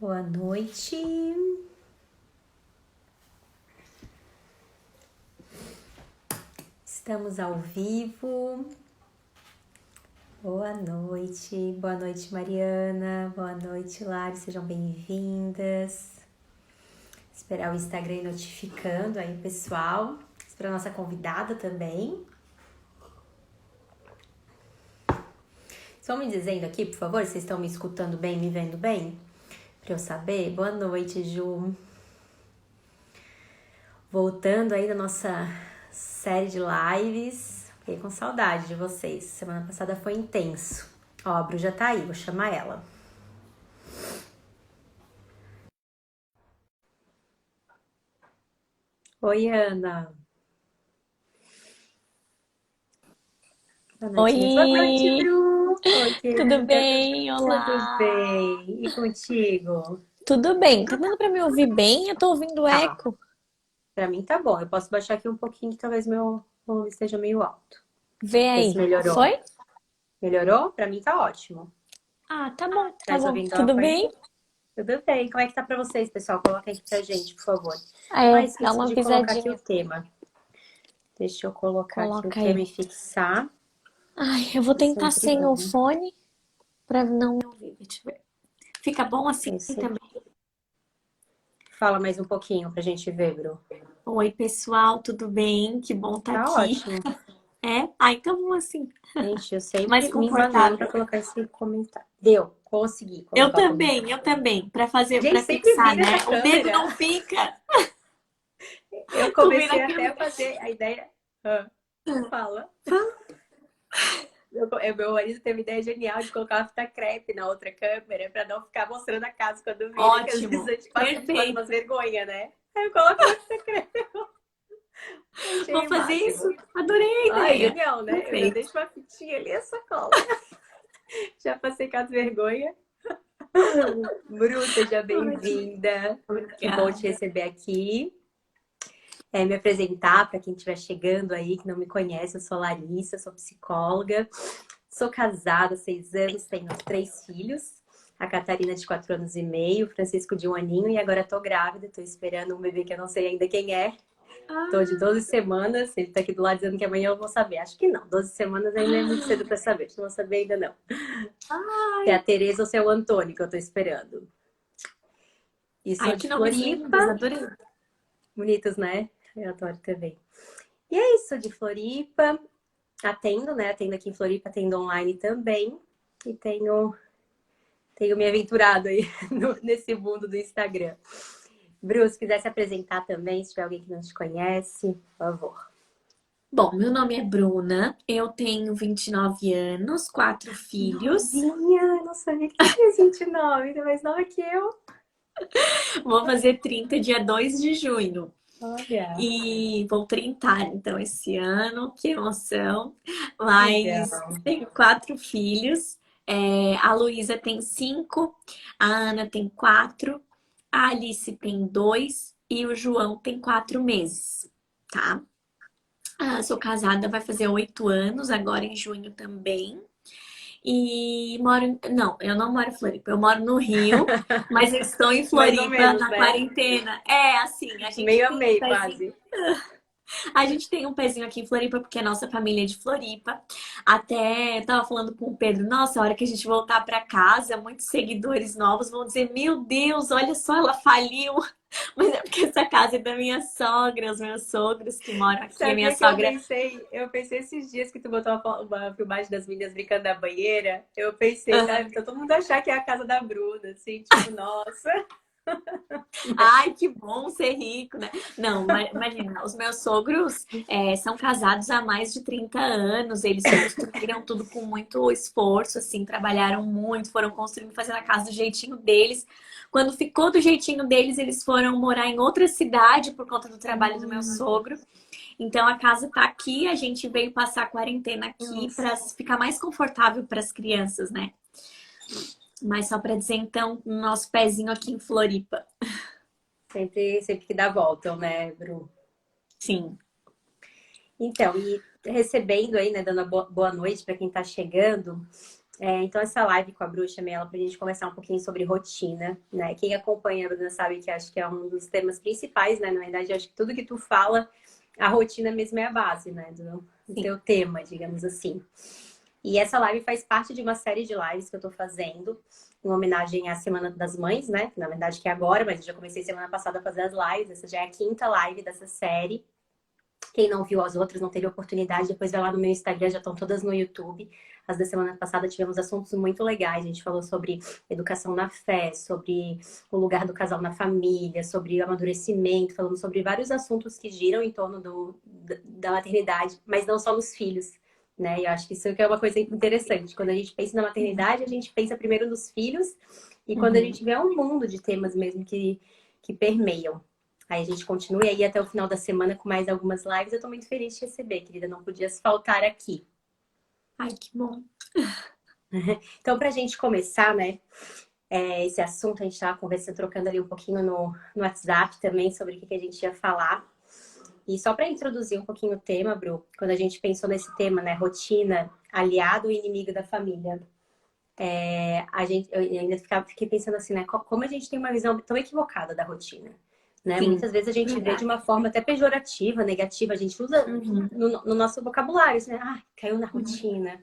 Boa noite. Estamos ao vivo. Boa noite, Mariana. Boa noite, Lari. Sejam bem-vindas. Esperar o Instagram notificando aí, pessoal. Esperar a nossa convidada também. Estão me dizendo aqui, por favor, vocês estão me escutando bem, me vendo bem? Para eu saber. Boa noite, Ju. Voltando aí da nossa série de lives. Fiquei com saudade de vocês. Semana passada foi intenso. Ó, a Bru já tá aí, vou chamar ela. Oi, Ana. Boa noite. Oi! Boa noite, Bru. Oi, Tudo querida. bem? Tudo Olá! bem? E contigo? Tudo bem? Tá dando pra me ouvir bem? Eu tô ouvindo Tá. eco. Pra mim tá bom. Eu posso baixar aqui um pouquinho que talvez meu volume esteja meio alto. Vê Vê se aí. melhorou. Foi? Melhorou? Pra mim tá ótimo. Ah, tá bom, tá Tá bom. ouvindo Tudo aí? bem? Tudo bem. Como é que tá pra vocês, pessoal? Coloca aqui pra gente, por favor. Ah, É, dá esqueci uma de colocar aqui o pisadinha. tema. Deixa eu colocar aqui o Coloca tema aí. e fixar. Ai, eu vou É tentar sempre sem o bom. fone pra não me ouvir. Deixa eu ver. Fica bom assim Esse... também. Fala mais um pouquinho pra gente ver, Bru. Oi, pessoal, tudo bem? Que bom tá Tá aqui. ótimo. É? Ah, então vamos assim. Gente, eu Mais sempre me embanando pra confortável. colocar esse comentário. Deu. Consegui colocar o comentário. Eu também, pra fazer, Gente, para sempre fixar, vira né? essa O dedo câmera. não fica. Eu Tu vira comecei a até a câmera. fazer a ideia. Ah, fala. Fala. Meu marido teve uma ideia genial de colocar uma fita crepe na outra câmera pra não ficar mostrando a casa quando vira, que às vezes Ótimo, a gente passa umas perfeito. vergonha, né? Aí eu coloco uma fita crepe. Vou Achei o fazer isso. máximo. Adorei a Ai, ideia. genial, né? Eu já Perfeito. deixo uma fitinha ali, a sacola. Já passei com as vergonhas. Bru, seja Ótimo. bem-vinda. Que bom te Obrigada. receber aqui. Me apresentar para quem estiver chegando aí, que não me conhece, eu sou Larissa, sou psicóloga. Sou casada há 6 anos, tenho 3 filhos. A Catarina de 4 anos e meio, o Francisco de 1 aninho e agora tô grávida, tô esperando um bebê que eu não sei ainda quem é. Tô de Ah, 12 semanas, ele tá aqui do lado dizendo que amanhã eu vou saber. Acho que não, 12 semanas ainda é muito cedo para saber, não vou saber ainda não. Se é ai, a Tereza ou se é o Antônio que eu tô esperando. E ai, sou de que nomes Floripa, lindos, adorei. bonitos, né? Eu adoro também. E é isso, de Floripa, atendo, né? Atendo aqui em Floripa, atendo online também. E tenho me aventurado aí nesse mundo do Instagram. Bru, se quiser se apresentar também, se tiver alguém que não te conhece, por favor. Bom, meu nome é Bruna, eu tenho 29 anos, 4 filhos. Novinha, não sabia que tinha 29, ainda mais nova que eu. Vou fazer 30 dia 2 de junho. Olha, E vou 30, então, esse ano, que emoção. Mas legal. tenho 4 filhos. A Luísa tem 5, a Ana tem 4, a Alice tem 2 e o João tem 4 meses, tá? Sou casada, vai fazer 8 anos, agora em junho também. E moro. Não, eu não moro em Floripa, eu moro no Rio, mas eu estou em Mais ou Floripa menos, na né? quarentena. É assim, a gente Meio a tem um meio, pezinho. quase. A gente tem um pezinho aqui em Floripa, porque a nossa família é de Floripa. Até tava falando com o Pedro, nossa, a hora que a gente voltar para casa, muitos seguidores novos vão dizer: Meu Deus, olha só, ela faliu. Mas é porque essa casa é da minha sogra, os meus sogros que moram aqui. A minha Sabia que eu sogra. pensei? Eu pensei esses dias que tu botou uma filmagem das meninas brincando na banheira. Eu pensei, tá? Ah, Então todo mundo achar que é a casa da Bruna, assim, tipo, nossa. ai, que bom ser rico, né? Não, imagina, os meus sogros são casados há mais de 30 anos, eles construíram tudo com muito esforço, assim, trabalharam muito, foram construindo, fazendo a casa do jeitinho deles. Quando ficou do jeitinho deles, eles foram morar em outra cidade por conta do trabalho do meu sogro. Então a casa tá aqui, a gente veio passar a quarentena aqui Nossa. para ficar mais confortável para as crianças, né? Mas só para dizer então, o nosso pezinho aqui em Floripa. Sempre que dá volta, né, Bru? Sim. Então, e recebendo aí, né, dando a boa noite para quem está chegando, Então essa live com a Bru, chamei ela pra gente conversar um pouquinho sobre rotina, né? Quem acompanha a Bruna sabe que acho que é um dos temas principais, né? Na verdade, acho que tudo que tu fala, a rotina mesmo é a base, né? Do Sim. teu tema, digamos assim. E essa live faz parte de uma série de lives que eu tô fazendo em homenagem à Semana das Mães, né? Na verdade que é agora, mas eu já comecei semana passada a fazer as lives. Essa já é a quinta live dessa série. Quem não viu as outras, não teve oportunidade, depois vai lá no meu Instagram, já estão todas no YouTube. As da semana passada tivemos assuntos muito legais. A gente falou sobre educação na fé, sobre o lugar do casal na família, sobre amadurecimento, falamos sobre vários assuntos que giram em torno da maternidade, mas não só nos filhos. Né? E eu acho que isso é uma coisa interessante. Quando a gente pensa na maternidade, a gente pensa primeiro nos filhos, e quando a Uhum. gente vê um mundo de temas mesmo que permeiam. Aí a gente continua aí até o final da semana com mais algumas lives. Eu tô muito feliz de receber, querida. Não podia faltar aqui. Ai, que bom. Então, pra gente começar, né, esse assunto, a gente tava conversando, trocando ali um pouquinho no WhatsApp também sobre o que a gente ia falar. E só para introduzir um pouquinho o tema, Bru, quando a gente pensou nesse tema, né, rotina, aliado ou inimigo da família, eu ainda fiquei pensando assim, né, como a gente tem uma visão tão equivocada da rotina. Né? Sim, Muitas vezes a gente vê de verdade. uma forma até pejorativa, negativa, a gente usa Uhum. no nosso vocabulário, assim, né? Ah, caiu na Uhum. rotina.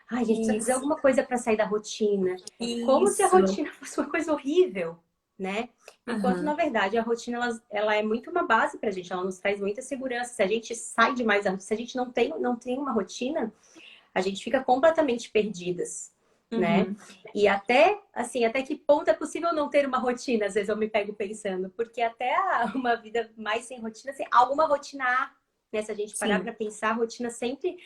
Ai, a gente precisa fazer Isso, alguma coisa para sair da rotina. Como se a isso. rotina fosse uma coisa horrível, né? Enquanto, na Aham. verdade, a rotina ela é muito uma base pra gente, ela nos traz muita segurança. Se a gente sai demais da rotina, se a gente não tem uma rotina, a gente fica completamente perdidas, né? Uhum. E até, assim, até que ponto é possível não ter uma rotina? Às vezes eu me pego pensando, porque até uma vida mais sem rotina, assim, alguma rotina há, né? Se a gente parar Sim. para pensar, a rotina sempre,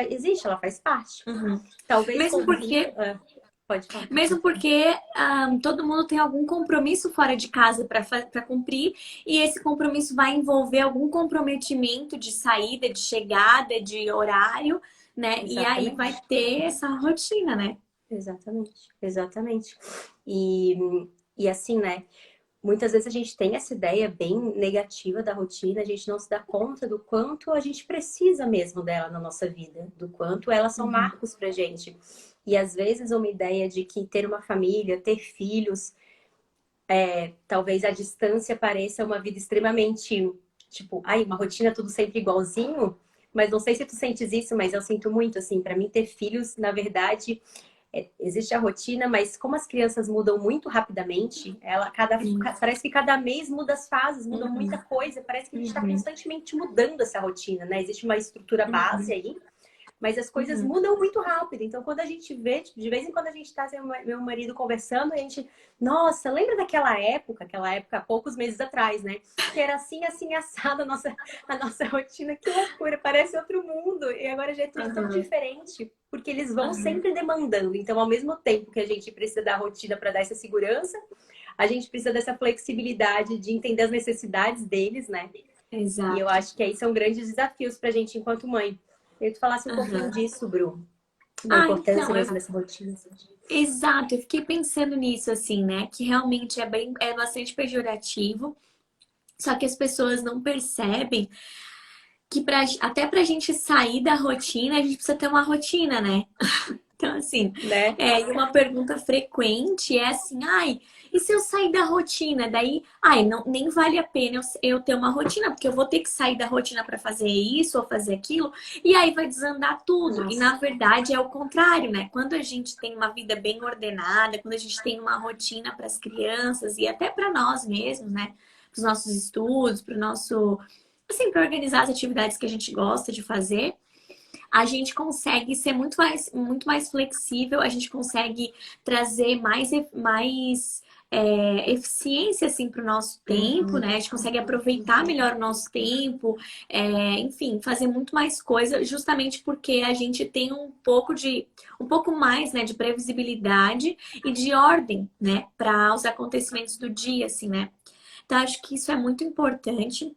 existe, ela faz parte. Uhum. Talvez Mesmo conviva... porque Pode falar. Mesmo porque todo mundo tem algum compromisso fora de casa para cumprir, e esse compromisso vai envolver algum comprometimento de saída, de chegada, de horário, né? E aí vai Exatamente. ter essa rotina, né? Exatamente. Exatamente. E, e assim, né? Muitas vezes a gente tem essa ideia bem negativa da rotina, a gente não se dá conta do quanto a gente precisa mesmo dela na nossa vida, do quanto elas são Uhum. marcos pra gente. E às vezes uma ideia de que ter uma família, ter filhos, talvez a distância pareça uma vida extremamente, tipo, ai, uma rotina tudo sempre igualzinho, mas não sei se tu sentes isso, mas eu sinto muito, assim, pra mim ter filhos, na verdade, existe a rotina, mas como as crianças mudam muito rapidamente, parece que cada mês muda as fases, muda muita Uhum. coisa, parece que a gente está Uhum. constantemente mudando essa rotina, né? Existe uma estrutura base Uhum. aí, mas as coisas Uhum. mudam muito rápido. Então, quando a gente vê, tipo, de vez em quando a gente está com meu marido conversando, a gente, nossa, lembra aquela época há poucos meses atrás, né? Que era assim, assim, assado a nossa rotina, que loucura, parece outro mundo. E agora já é tudo tão Uhum. diferente, porque eles vão Uhum. sempre demandando. Então, ao mesmo tempo que a gente precisa da rotina para dar essa segurança, a gente precisa dessa flexibilidade de entender as necessidades deles, né? E eu Exato. acho que aí são grandes desafios para a gente enquanto mãe. Eu queria que tu falasse um pouquinho Uhum. disso, Bru, da importância Então, mesmo dessa rotina. exato, eu fiquei pensando nisso, assim, né? Que realmente é bastante pejorativo. Só que as pessoas não percebem que até pra gente sair da rotina, a gente precisa ter uma rotina, né? Então, assim, Né? e uma pergunta frequente é assim, ai, e se eu sair da rotina? Daí, ai, não, nem vale a pena eu ter uma rotina, porque eu vou ter que sair da rotina para fazer isso ou fazer aquilo, e aí vai desandar tudo. E Nossa. na verdade é o contrário, né? Quando a gente tem uma vida bem ordenada, quando a gente tem uma rotina para as crianças e até para nós mesmos, né? Para os nossos estudos, para o nosso. Assim, para organizar as atividades que a gente gosta de fazer, a gente consegue ser muito mais flexível, a gente consegue trazer mais eficiência assim, para o nosso tempo, Uhum. né? A gente consegue aproveitar melhor o nosso tempo, enfim, fazer muito mais coisa, justamente porque a gente tem um pouco mais, né, de previsibilidade e de ordem, né, para os acontecimentos do dia, assim, né? Então, acho que isso é muito importante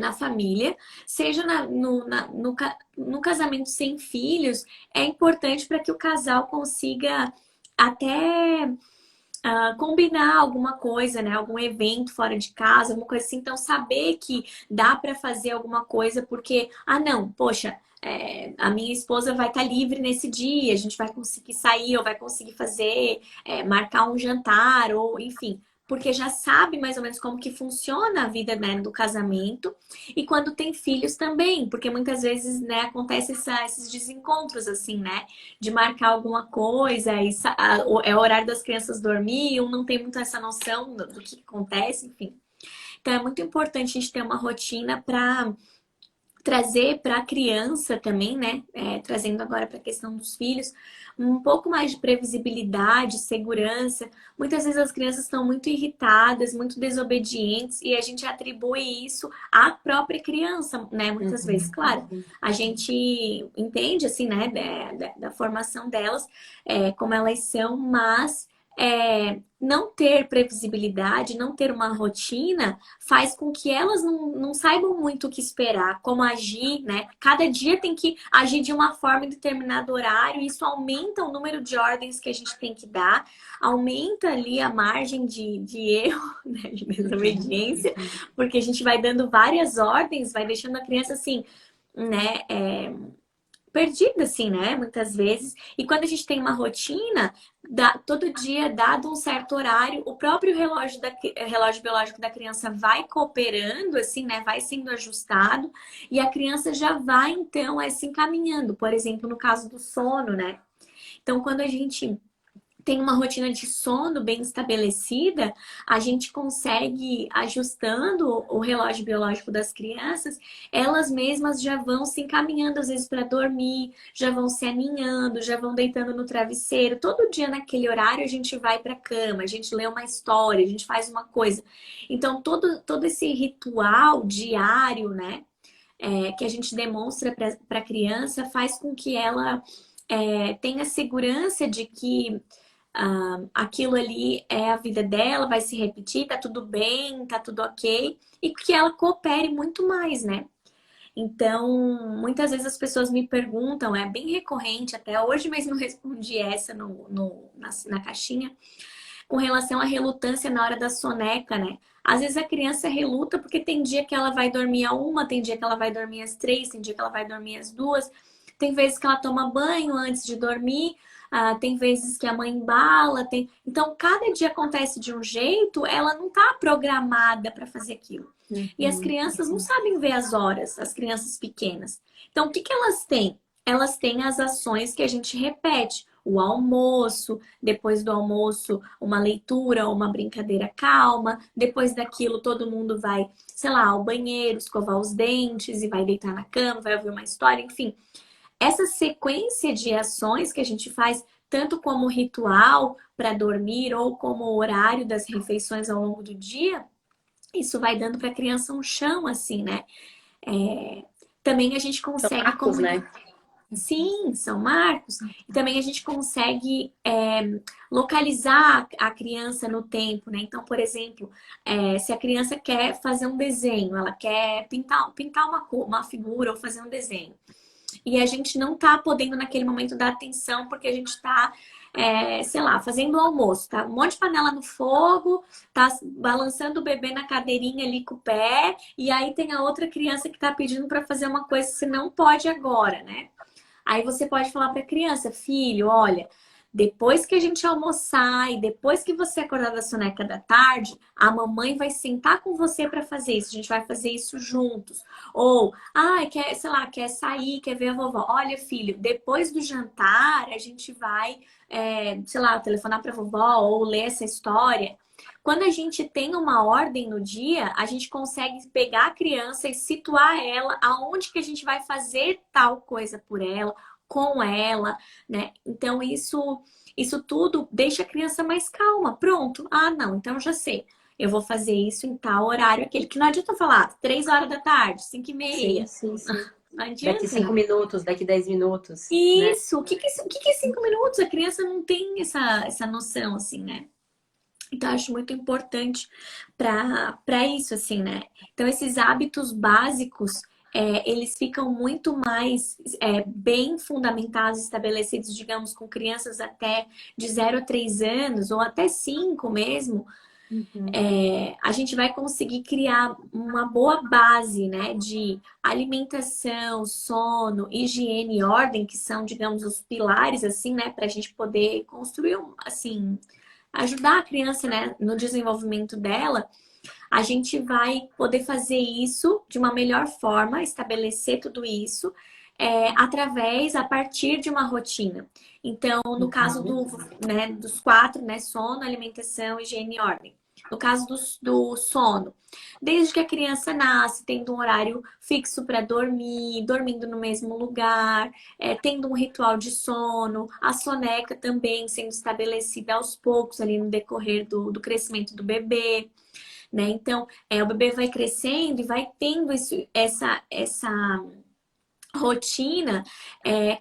na família, seja no casamento sem filhos, é importante para que o casal consiga até combinar alguma coisa, né? Algum evento fora de casa, alguma coisa assim. Então, saber que dá para fazer alguma coisa, porque, não, poxa. a minha esposa vai estar livre nesse dia, a gente vai conseguir sair, ou vai conseguir fazer, marcar um jantar, ou enfim. Porque já sabe mais ou menos como que funciona a vida, né, do casamento. E quando tem filhos também, porque muitas vezes, né, acontece esses desencontros, assim, né? De marcar alguma coisa, é o horário das crianças dormir, um não tem muito essa noção do que acontece, enfim. Então é muito importante a gente ter uma rotina para trazer para a criança também, né? Trazendo agora para a questão dos filhos, um pouco mais de previsibilidade, segurança. Muitas vezes as crianças estão muito irritadas, muito desobedientes, e a gente atribui isso à própria criança, né? Muitas vezes, claro, a gente entende, assim, né, da formação delas, como elas são, mas não ter previsibilidade, não ter uma rotina, faz com que elas não saibam muito o que esperar, como agir, né? Cada dia tem que agir de uma forma em determinado horário, e isso aumenta o número de ordens que a gente tem que dar, aumenta ali a margem de erro, né? De desobediência, porque a gente vai dando várias ordens, vai deixando a criança assim, né? Perdida, assim, né? Muitas vezes. E quando a gente tem uma rotina, todo dia, dado um certo horário, o próprio relógio biológico da criança vai cooperando, assim, né? Vai sendo ajustado e a criança já vai, então, se encaminhando. Por exemplo, no caso do sono, né? Então, quando a gente tem uma rotina de sono bem estabelecida, a gente consegue, ajustando o relógio biológico das crianças, elas mesmas já vão se encaminhando, às vezes, para dormir, já vão se aninhando, já vão deitando no travesseiro. Todo dia, naquele horário, a gente vai para a cama, a gente lê uma história, a gente faz uma coisa. Então, todo esse ritual diário, né, que a gente demonstra para a criança, faz com que ela tenha segurança de que aquilo ali é a vida dela, vai se repetir, tá tudo bem, tá tudo ok, e que ela coopere muito mais, né? Então, muitas vezes as pessoas me perguntam, é bem recorrente, até hoje mesmo eu respondi essa na caixinha, com relação à relutância na hora da soneca, né? Às vezes a criança reluta porque tem dia que ela vai dormir a uma, tem dia que ela vai dormir às três, tem dia que ela vai dormir às duas, tem vezes que ela toma banho antes de dormir, tem vezes que a mãe embala, então cada dia acontece de um jeito, ela não está programada para fazer aquilo. E as crianças não sabem ver as horas, as crianças pequenas. Então o que que elas têm? Elas têm as ações que a gente repete. O almoço, depois do almoço, uma leitura, uma brincadeira calma. Depois daquilo, todo mundo vai, sei lá, ao banheiro, escovar os dentes e vai deitar na cama, vai ouvir uma história, enfim. Essa sequência de ações que a gente faz, tanto como ritual para dormir ou como horário das refeições ao longo do dia, isso vai dando para a criança um chão, assim, né? Também a gente São consegue marcos, né? Sim, são marcos. E também a gente consegue localizar a criança no tempo, né? Então, por exemplo, se a criança quer fazer um desenho, ela quer pintar uma figura ou fazer um desenho. E a gente não tá podendo naquele momento dar atenção porque a gente tá, sei lá, fazendo o almoço, tá? Um monte de panela no fogo, tá balançando o bebê na cadeirinha ali com o pé, e aí tem a outra criança que tá pedindo para fazer uma coisa que você não pode agora, né? Aí você pode falar para a criança, filho, olha, depois que a gente almoçar e depois que você acordar da soneca da tarde, a mamãe vai sentar com você para fazer isso. A gente vai fazer isso juntos. Ou, quer, sei lá, quer sair, quer ver a vovó. Olha, filho, depois do jantar a gente vai, sei lá, telefonar para a vovó ou ler essa história. Quando a gente tem uma ordem no dia, a gente consegue pegar a criança e situar ela aonde que a gente vai fazer tal coisa por ela, com ela, né? Então isso tudo deixa a criança mais calma. Pronto. Ah, não, então eu já sei. Eu vou fazer isso em tal horário, aquele que não adianta falar 3 horas da tarde, 5h30. Sim. Não Daqui adianta. 5 minutos, daqui 10 minutos, né? Isso. O que é 5 minutos? A criança não tem essa noção, assim, né? Então, eu acho muito importante para isso, assim, né? Então, esses hábitos básicos, eles ficam muito mais bem fundamentados, estabelecidos, digamos, com crianças até de 0 a 3 anos, ou até 5 mesmo, Uhum. A gente vai conseguir criar uma boa base, né, de alimentação, sono, higiene e ordem, que são, digamos, os pilares, assim, né, para a gente poder construir, assim, ajudar a criança, né, no desenvolvimento dela. A gente vai poder fazer isso de uma melhor forma, estabelecer tudo isso, a partir de uma rotina. Então, no caso Uhum. né, dos quatro, né, sono, alimentação, higiene e ordem. No caso do sono, desde que a criança nasce, tendo um horário fixo para dormir, dormindo no mesmo lugar, tendo um ritual de sono, a soneca também sendo estabelecida aos poucos ali no decorrer do crescimento do bebê, né? Então, o bebê vai crescendo e vai tendo essa rotina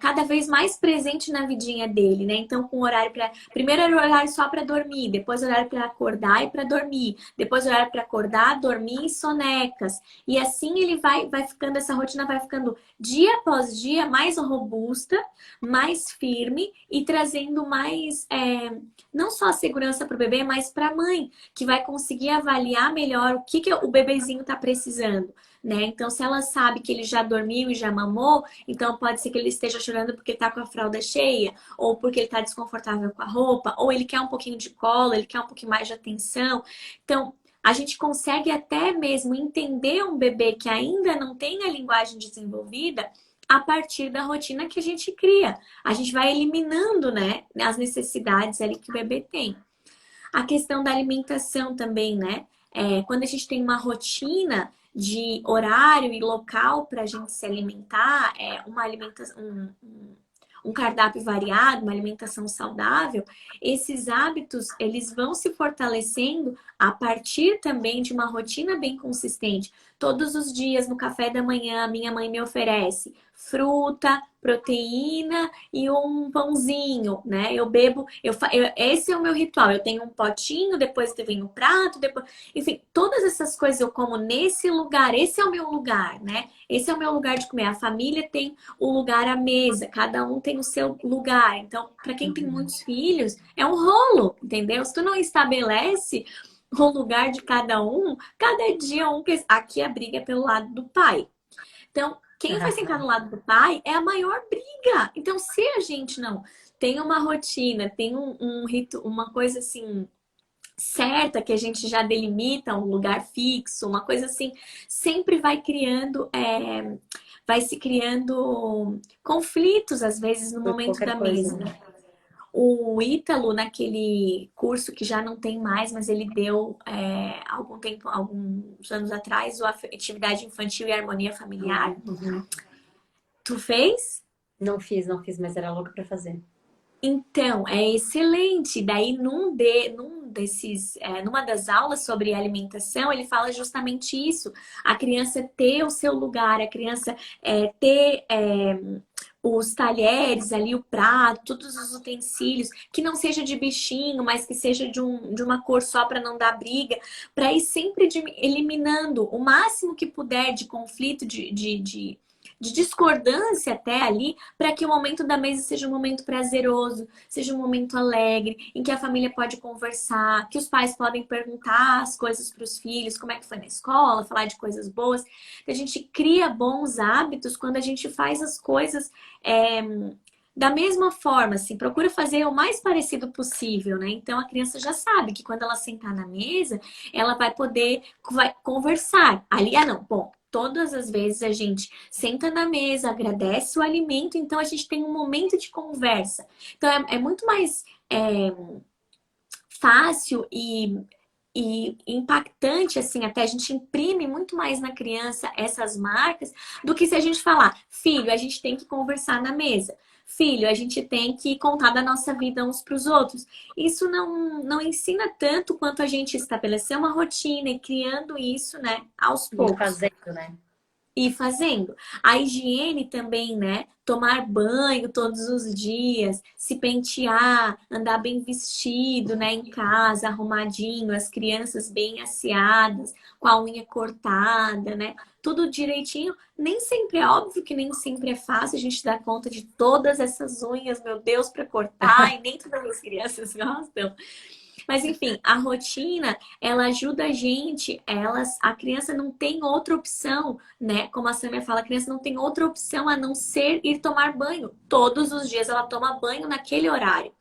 cada vez mais presente na vidinha dele, né? Então, com horário para primeiro era o horário só para dormir, depois horário para acordar e para dormir, depois horário para acordar, dormir e sonecas. E assim ele vai ficando, essa rotina vai ficando dia após dia mais robusta, mais firme e trazendo mais não só a segurança para o bebê, mas para a mãe, que vai conseguir avaliar melhor o que o bebezinho está precisando. Né? Então, se ela sabe que ele já dormiu e já mamou, então pode ser que ele esteja chorando porque ele tá com a fralda cheia, ou porque ele tá desconfortável com a roupa, ou ele quer um pouquinho de colo, ele quer um pouquinho mais de atenção. Então, a gente consegue até mesmo entender um bebê que ainda não tem a linguagem desenvolvida a partir da rotina que a gente cria. A gente vai eliminando, né, as necessidades ali que o bebê tem. A questão da alimentação também, né? Quando a gente tem uma rotina de horário e local para a gente se alimentar, uma alimentação, um cardápio variado, uma alimentação saudável, esses hábitos eles vão se fortalecendo a partir também de uma rotina bem consistente. Todos os dias no café da manhã, minha mãe me oferece fruta, proteína e um pãozinho, né? Eu bebo, esse é o meu ritual. Eu tenho um potinho, depois vem um prato, depois, enfim, todas essas coisas eu como nesse lugar. Esse é o meu lugar, né? Esse é o meu lugar de comer. A família tem o lugar à mesa, cada um tem o seu lugar. Então, para quem tem Uhum. muitos filhos, é um rolo, entendeu? Se tu não estabelece o lugar de cada dia aqui a briga é pelo lado do pai. Então, quem vai sentar no lado do pai é a maior briga. Então, se a gente não tem uma rotina, tem um rito, uma coisa assim certa que a gente já delimita um lugar fixo, uma coisa assim, sempre vai se criando conflitos às vezes no Por momento qualquer da coisa, mesa, né? né? O Ítalo, naquele curso que já não tem mais, mas ele deu algum tempo, alguns anos atrás, o Atividade Infantil e Harmonia Familiar. Uhum. Tu fez? Não fiz, mas era louca pra fazer. Então, é excelente. Daí, numa das aulas sobre alimentação, ele fala justamente isso. A criança ter o seu lugar, a criança ter os talheres ali, o prato, todos os utensílios, que não seja de bichinho, mas que seja de uma cor só para não dar briga, para ir sempre eliminando o máximo que puder de conflito, de discordância até ali, para que o momento da mesa seja um momento prazeroso, seja um momento alegre, em que a família pode conversar, que os pais podem perguntar as coisas para os filhos, como é que foi na escola, falar de coisas boas. A gente cria bons hábitos quando a gente faz as coisas da mesma forma, assim, procura fazer o mais parecido possível, né? Então a criança já sabe que quando ela sentar na mesa, ela vai conversar. Ali, não, bom, todas as vezes a gente senta na mesa, agradece o alimento, então a gente tem um momento de conversa. Então é muito mais fácil e impactante, assim, até a gente imprime muito mais na criança essas marcas do que se a gente falar, filho, a gente tem que conversar na mesa. Filho, a gente tem que contar da nossa vida uns para os outros. Isso não ensina tanto quanto a gente estabelecer uma rotina e criando isso, né, aos E poucos. fazendo, né? E fazendo. A higiene também, né? Tomar banho todos os dias, se pentear, andar bem vestido, né? Em casa, arrumadinho, as crianças bem asseadas, com a unha cortada, né? Tudo direitinho. Nem sempre é óbvio que nem sempre é fácil a gente dar conta de todas essas unhas, meu Deus, para cortar, e nem todas as crianças gostam. Mas enfim, a rotina, ela ajuda a gente, a criança não tem outra opção, né? Como a Samia fala, a criança não tem outra opção a não ser ir tomar banho. Todos os dias ela toma banho naquele horário.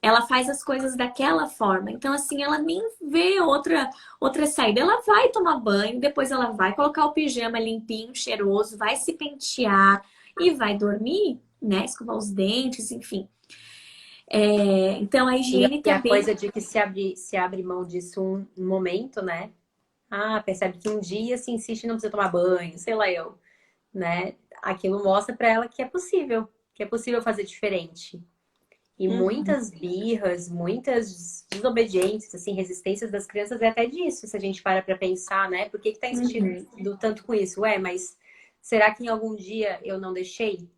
Ela faz as coisas daquela forma. Então, assim, ela nem vê outra saída. Ela vai tomar banho, depois ela vai colocar o pijama limpinho, cheiroso, vai se pentear e vai dormir, né? Escovar os dentes, enfim. Então, a higiene E a também. coisa de que se abre mão disso um momento, né? Ah, percebe que um dia se insiste e não precisa tomar banho, sei lá eu, né? Aquilo mostra pra ela que é possível fazer diferente. E Uhum, muitas birras, muitas desobediências, assim, resistências das crianças é até disso, se a gente para pra pensar, né? Por que que tá uhum. insistindo tanto com isso? Ué, mas será que em algum dia eu não deixei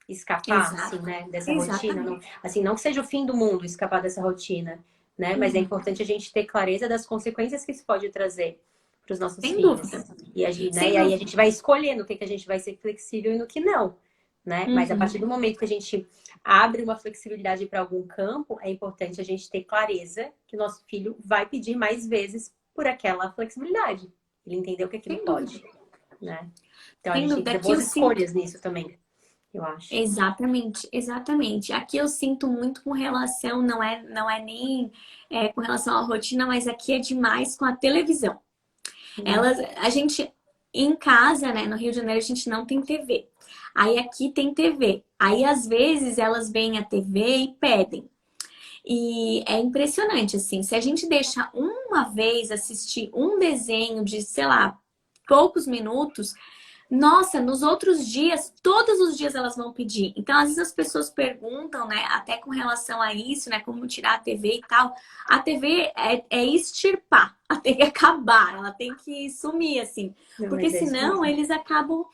escapar, assim, Exato. né? Dessa rotina? Não, Exatamente. assim, não que seja o fim do mundo escapar dessa rotina, né? Mas é Uhum. importante a gente ter clareza das consequências que isso pode trazer para os nossos Sem filhos. dúvida. Né? Sem E aí a dúvida. gente vai escolhendo o que, que a gente vai ser flexível e no que não, né? Mas a partir Uhum. do momento que a gente abre uma flexibilidade para algum campo, é importante a gente ter clareza que o nosso filho vai pedir mais vezes por aquela flexibilidade. Ele entendeu que aquilo Sem dúvida. pode, né? Então a Sem gente tem que dúvida. fazer Aqui boas eu sinto. escolhas nisso também, eu acho. Exatamente, exatamente. Aqui eu sinto muito com relação, não é nem com relação à rotina, mas aqui é demais com a televisão. Hum. A gente, em casa, né, no Rio de Janeiro, a gente não tem TV. Aí aqui tem TV. Aí às vezes elas veem a TV e pedem. E é impressionante, assim, se a gente deixa uma vez assistir um desenho de, sei lá, poucos minutos, nossa, nos outros dias, todos os dias elas vão pedir. Então, às vezes as pessoas perguntam, né, até com relação a isso, né, como tirar a TV e tal. A TV é extirpar, ela tem que acabar, ela tem que sumir, assim. Não, Porque mas é isso senão mesmo. eles acabam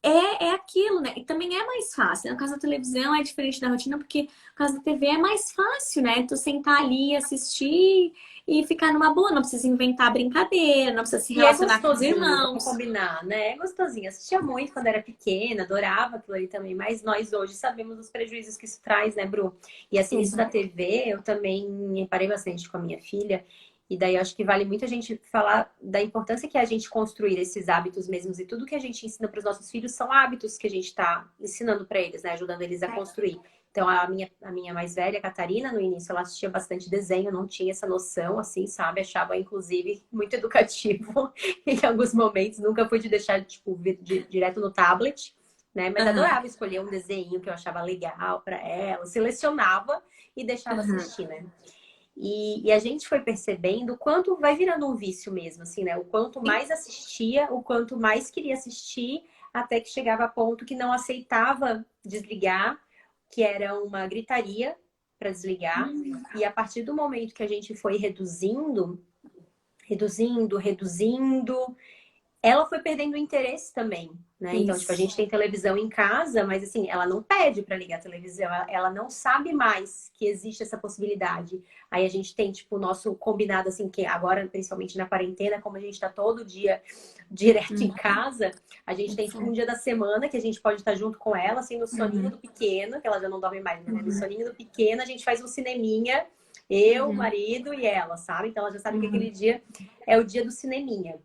é aquilo, né? E também é mais fácil. No caso da televisão é diferente da rotina, porque no caso da TV é mais fácil, né? Tu sentar ali, assistir e ficar numa boa. Não precisa inventar brincadeira, não precisa se E é relacionar com os gostosinho, vamos irmãos. combinar, né? É gostosinho. Assistia muito quando era pequena, adorava aquilo ali também, mas nós hoje sabemos os prejuízos que isso traz, né, Bru? E assim, isso da Exato. TV, eu também reparei bastante com a minha filha, e daí eu acho que vale muito a gente falar da importância que é a gente construir esses hábitos mesmos, e tudo que a gente ensina para os nossos filhos são hábitos que a gente está ensinando para eles, né? Ajudando eles a construir. Então, a minha mais velha, a Catarina, no início, ela assistia bastante desenho, não tinha essa noção, assim, sabe? Achava, inclusive, muito educativo em alguns momentos. Nunca fui de deixar, tipo, direto no tablet, né? Mas Aham, adorava escolher um desenho que eu achava legal para ela, selecionava e deixava aham. assistir, né? E a gente foi percebendo o quanto vai virando um vício mesmo, assim, né? O quanto Sim. mais assistia, o quanto mais queria assistir, até que chegava a ponto que não aceitava desligar, que era uma gritaria para desligar. E a partir do momento que a gente foi reduzindo, ela foi perdendo o interesse também, né? Então, tipo, a Isso. gente tem televisão em casa, mas assim, ela não pede para ligar a televisão, ela não sabe mais que existe essa possibilidade. Aí a gente tem, tipo, o nosso combinado, assim, que agora, principalmente na quarentena, como a gente tá todo dia direto em Uhum. casa, a gente tem, tipo, um dia da semana que a gente pode estar junto com ela, assim, no soninho Uhum. do pequeno, que ela já não dorme mais, né? No Uhum. soninho do pequeno, a gente faz um cineminha, eu, o Uhum. marido e ela, sabe? Então ela já sabe que aquele Uhum. dia é o dia do cineminha.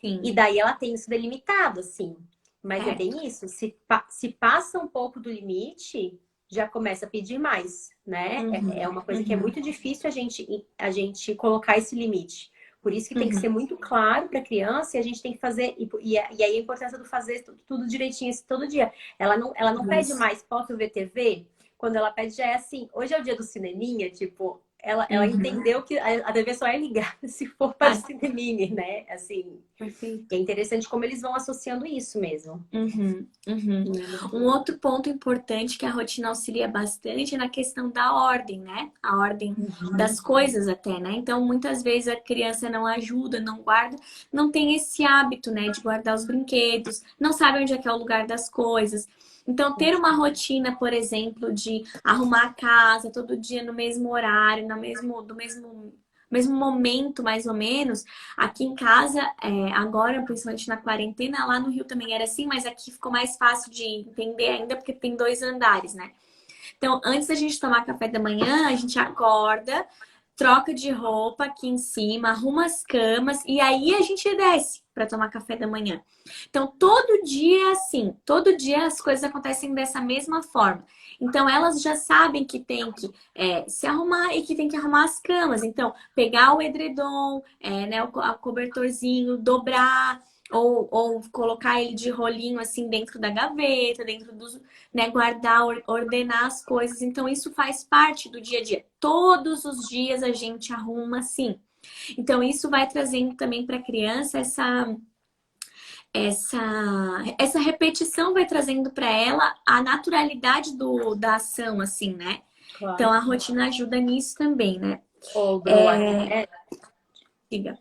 E Sim, daí ela tem isso delimitado, assim. Mas é certo. bem isso. Se passa um pouco do limite, já começa a pedir mais, né? É Uhum. uma coisa que é Uhum. muito difícil a gente colocar esse limite. Por isso que tem que ser Uhum. muito claro para a criança e a gente tem que fazer. E aí a importância do fazer tudo direitinho todo dia. Ela não pede Isso. mais, posso ver TV? Quando ela pede, já é assim. Hoje é o dia do cineminha, tipo, ela Uhum. entendeu que a TV só é ligada se for para o Ah, cineminha, né? Assim, e perfeito. é interessante como eles vão associando isso mesmo. Uhum, uhum. Né? Um outro ponto importante que a rotina auxilia bastante é na questão da ordem, né? A ordem das Uhum. coisas até, né? Então, muitas vezes a criança não ajuda, não guarda, não tem esse hábito, né, de guardar os brinquedos, não sabe onde é que é o lugar das coisas. Então, ter uma rotina, por exemplo, de arrumar a casa todo dia no mesmo horário, do mesmo momento, mais ou menos. Aqui em casa, agora, principalmente na quarentena, lá no Rio também era assim, mas aqui ficou mais fácil de entender ainda porque tem 2 andares, né? Então, antes da gente tomar café da manhã, a gente acorda, troca de roupa aqui em cima, arruma as camas e aí a gente desce para tomar café da manhã. Então, todo dia é assim, todo dia as coisas acontecem dessa mesma forma. Então, elas já sabem que tem que se arrumar e que tem que arrumar as camas. Então, pegar o edredom, né, o cobertorzinho, dobrar, ou colocar ele de rolinho assim dentro da gaveta, dentro dos, né, guardar, ordenar as coisas. Então, isso faz parte do dia a dia. Todos os dias a gente arruma assim. Então, isso vai trazendo também para a criança essa repetição, vai trazendo para ela a naturalidade da ação, assim, né? Então, Claro. a rotina ajuda nisso também, né? Ô, Bru, Diga.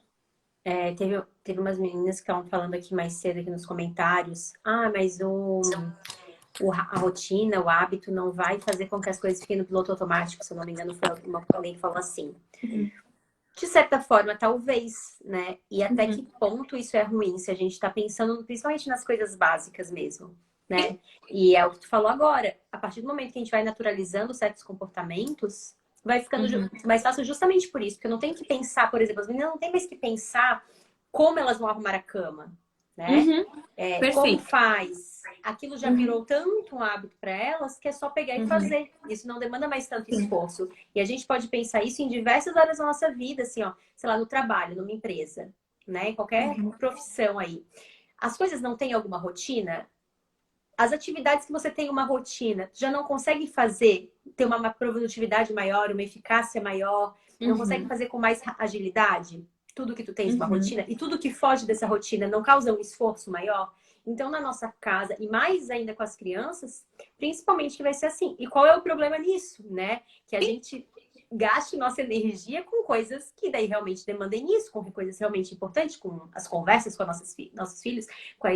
teve umas meninas que estavam falando aqui mais cedo aqui nos comentários. Ah, mas a rotina, o hábito não vai fazer com que as coisas fiquem no piloto automático. Se eu não me engano, foi alguém que falou assim. De certa forma, talvez, né? E até que ponto isso é ruim, se a gente tá pensando principalmente nas coisas básicas mesmo, né? E é o que tu falou agora. A partir do momento que a gente vai naturalizando certos comportamentos, vai ficando mais fácil justamente por isso. Porque eu não tenho que pensar, por exemplo, as meninas não têm mais que pensar como elas vão arrumar a cama, né? Como Perfeito. faz. Aquilo já virou tanto um hábito para elas que é só pegar e fazer. Isso não demanda mais tanto esforço. E a gente pode pensar isso em diversas áreas da nossa vida, assim, ó, sei lá, no trabalho, numa empresa, né? Em qualquer profissão aí. As coisas não têm alguma rotina? As atividades que você tem uma rotina, já não consegue fazer, ter uma produtividade maior, uma eficácia maior, não consegue fazer com mais agilidade? Tudo que tu tens uma rotina e tudo que foge dessa rotina não causa um esforço maior? Então, na nossa casa, e mais ainda com as crianças, principalmente que vai ser assim. E qual é o problema nisso, né? Que a gente gaste nossa energia com coisas que daí realmente demandem isso, com coisas realmente importantes, com as conversas com nossos filhos, com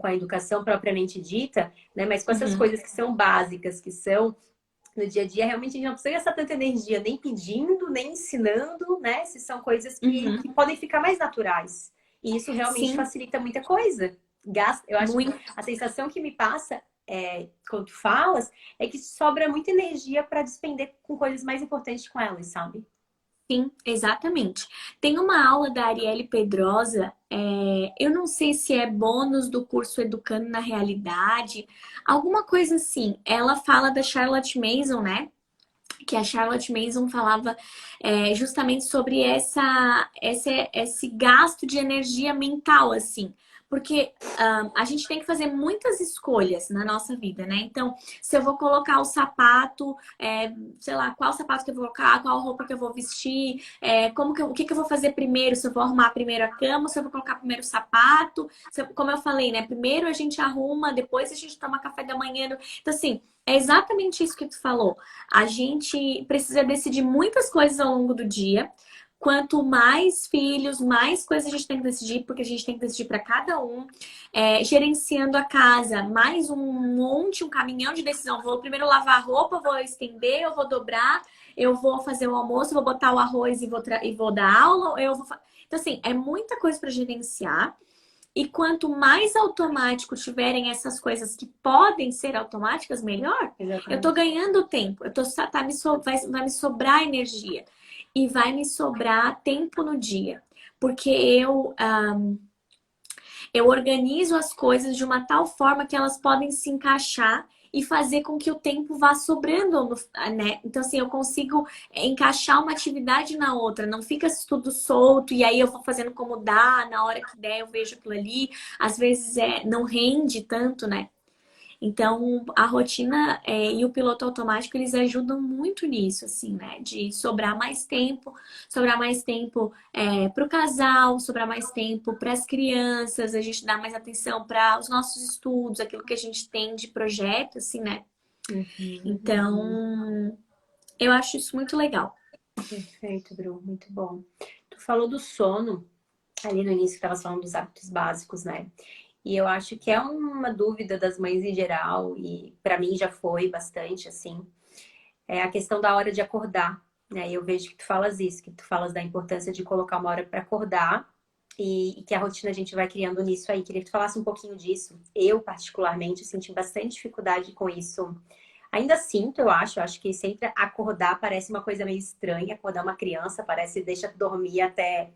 a educação propriamente dita, né? Mas com essas coisas que são básicas, que são no dia a dia, realmente a gente não precisa gastar tanta energia nem pedindo, nem ensinando, né? Se são coisas que podem ficar mais naturais. E isso realmente facilita muita coisa. Eu acho que a sensação que me passa quando tu falas é que sobra muita energia para despender com coisas mais importantes com elas, sabe? Sim, exatamente. Tem uma aula da Arielle Pedrosa, eu não sei se é bônus do curso Educando na Realidade, alguma coisa assim. Ela fala da Charlotte Mason, né? Que a Charlotte Mason falava justamente sobre esse gasto de energia mental, assim. Porque a gente tem que fazer muitas escolhas na nossa vida, né? Então, se eu vou colocar o sapato, sei lá, qual sapato que eu vou colocar, qual roupa que eu vou vestir, o que eu vou fazer primeiro, se eu vou arrumar primeiro a cama, se eu vou colocar primeiro o sapato, como eu falei, né? Primeiro a gente arruma, depois a gente toma café da manhã. Então, assim, é exatamente isso que tu falou. A gente precisa decidir muitas coisas ao longo do dia. Quanto mais filhos, mais coisas a gente tem que decidir, porque a gente tem que decidir para cada um. Gerenciando a casa, mais um caminhão de decisão. Vou primeiro lavar a roupa, vou estender, eu vou dobrar, eu vou fazer o almoço, vou botar o arroz e vou dar aula. Então, assim, é muita coisa para gerenciar. E quanto mais automático tiverem essas coisas que podem ser automáticas, melhor. Exatamente. Eu tô ganhando tempo, vai me sobrar energia e vai me sobrar tempo no dia. Porque eu organizo as coisas de uma tal forma que elas podem se encaixar e fazer com que o tempo vá sobrando, né? Então, assim, eu consigo encaixar uma atividade na outra, não fica tudo solto e aí eu vou fazendo como dá, na hora que der eu vejo aquilo ali. Às vezes não rende tanto, né? Então, a rotina e o piloto automático, eles ajudam muito nisso, assim, né? De sobrar mais tempo para o casal, sobrar mais tempo para as crianças, a gente dá mais atenção para os nossos estudos, aquilo que a gente tem de projeto, assim, né? Então, eu acho isso muito legal. Perfeito, Bru, muito bom. Tu falou do sono, ali no início que estavas falando dos hábitos básicos, né? E eu acho que é uma dúvida das mães em geral, e para mim já foi bastante assim, é a questão da hora de acordar, né? E eu vejo que tu falas isso, que tu falas da importância de colocar uma hora para acordar e que a rotina a gente vai criando nisso aí. Queria que tu falasse um pouquinho disso. Eu, particularmente, senti bastante dificuldade com isso Ainda sinto, eu acho que sempre acordar parece uma coisa meio estranha, acordar uma criança parece deixa dormir até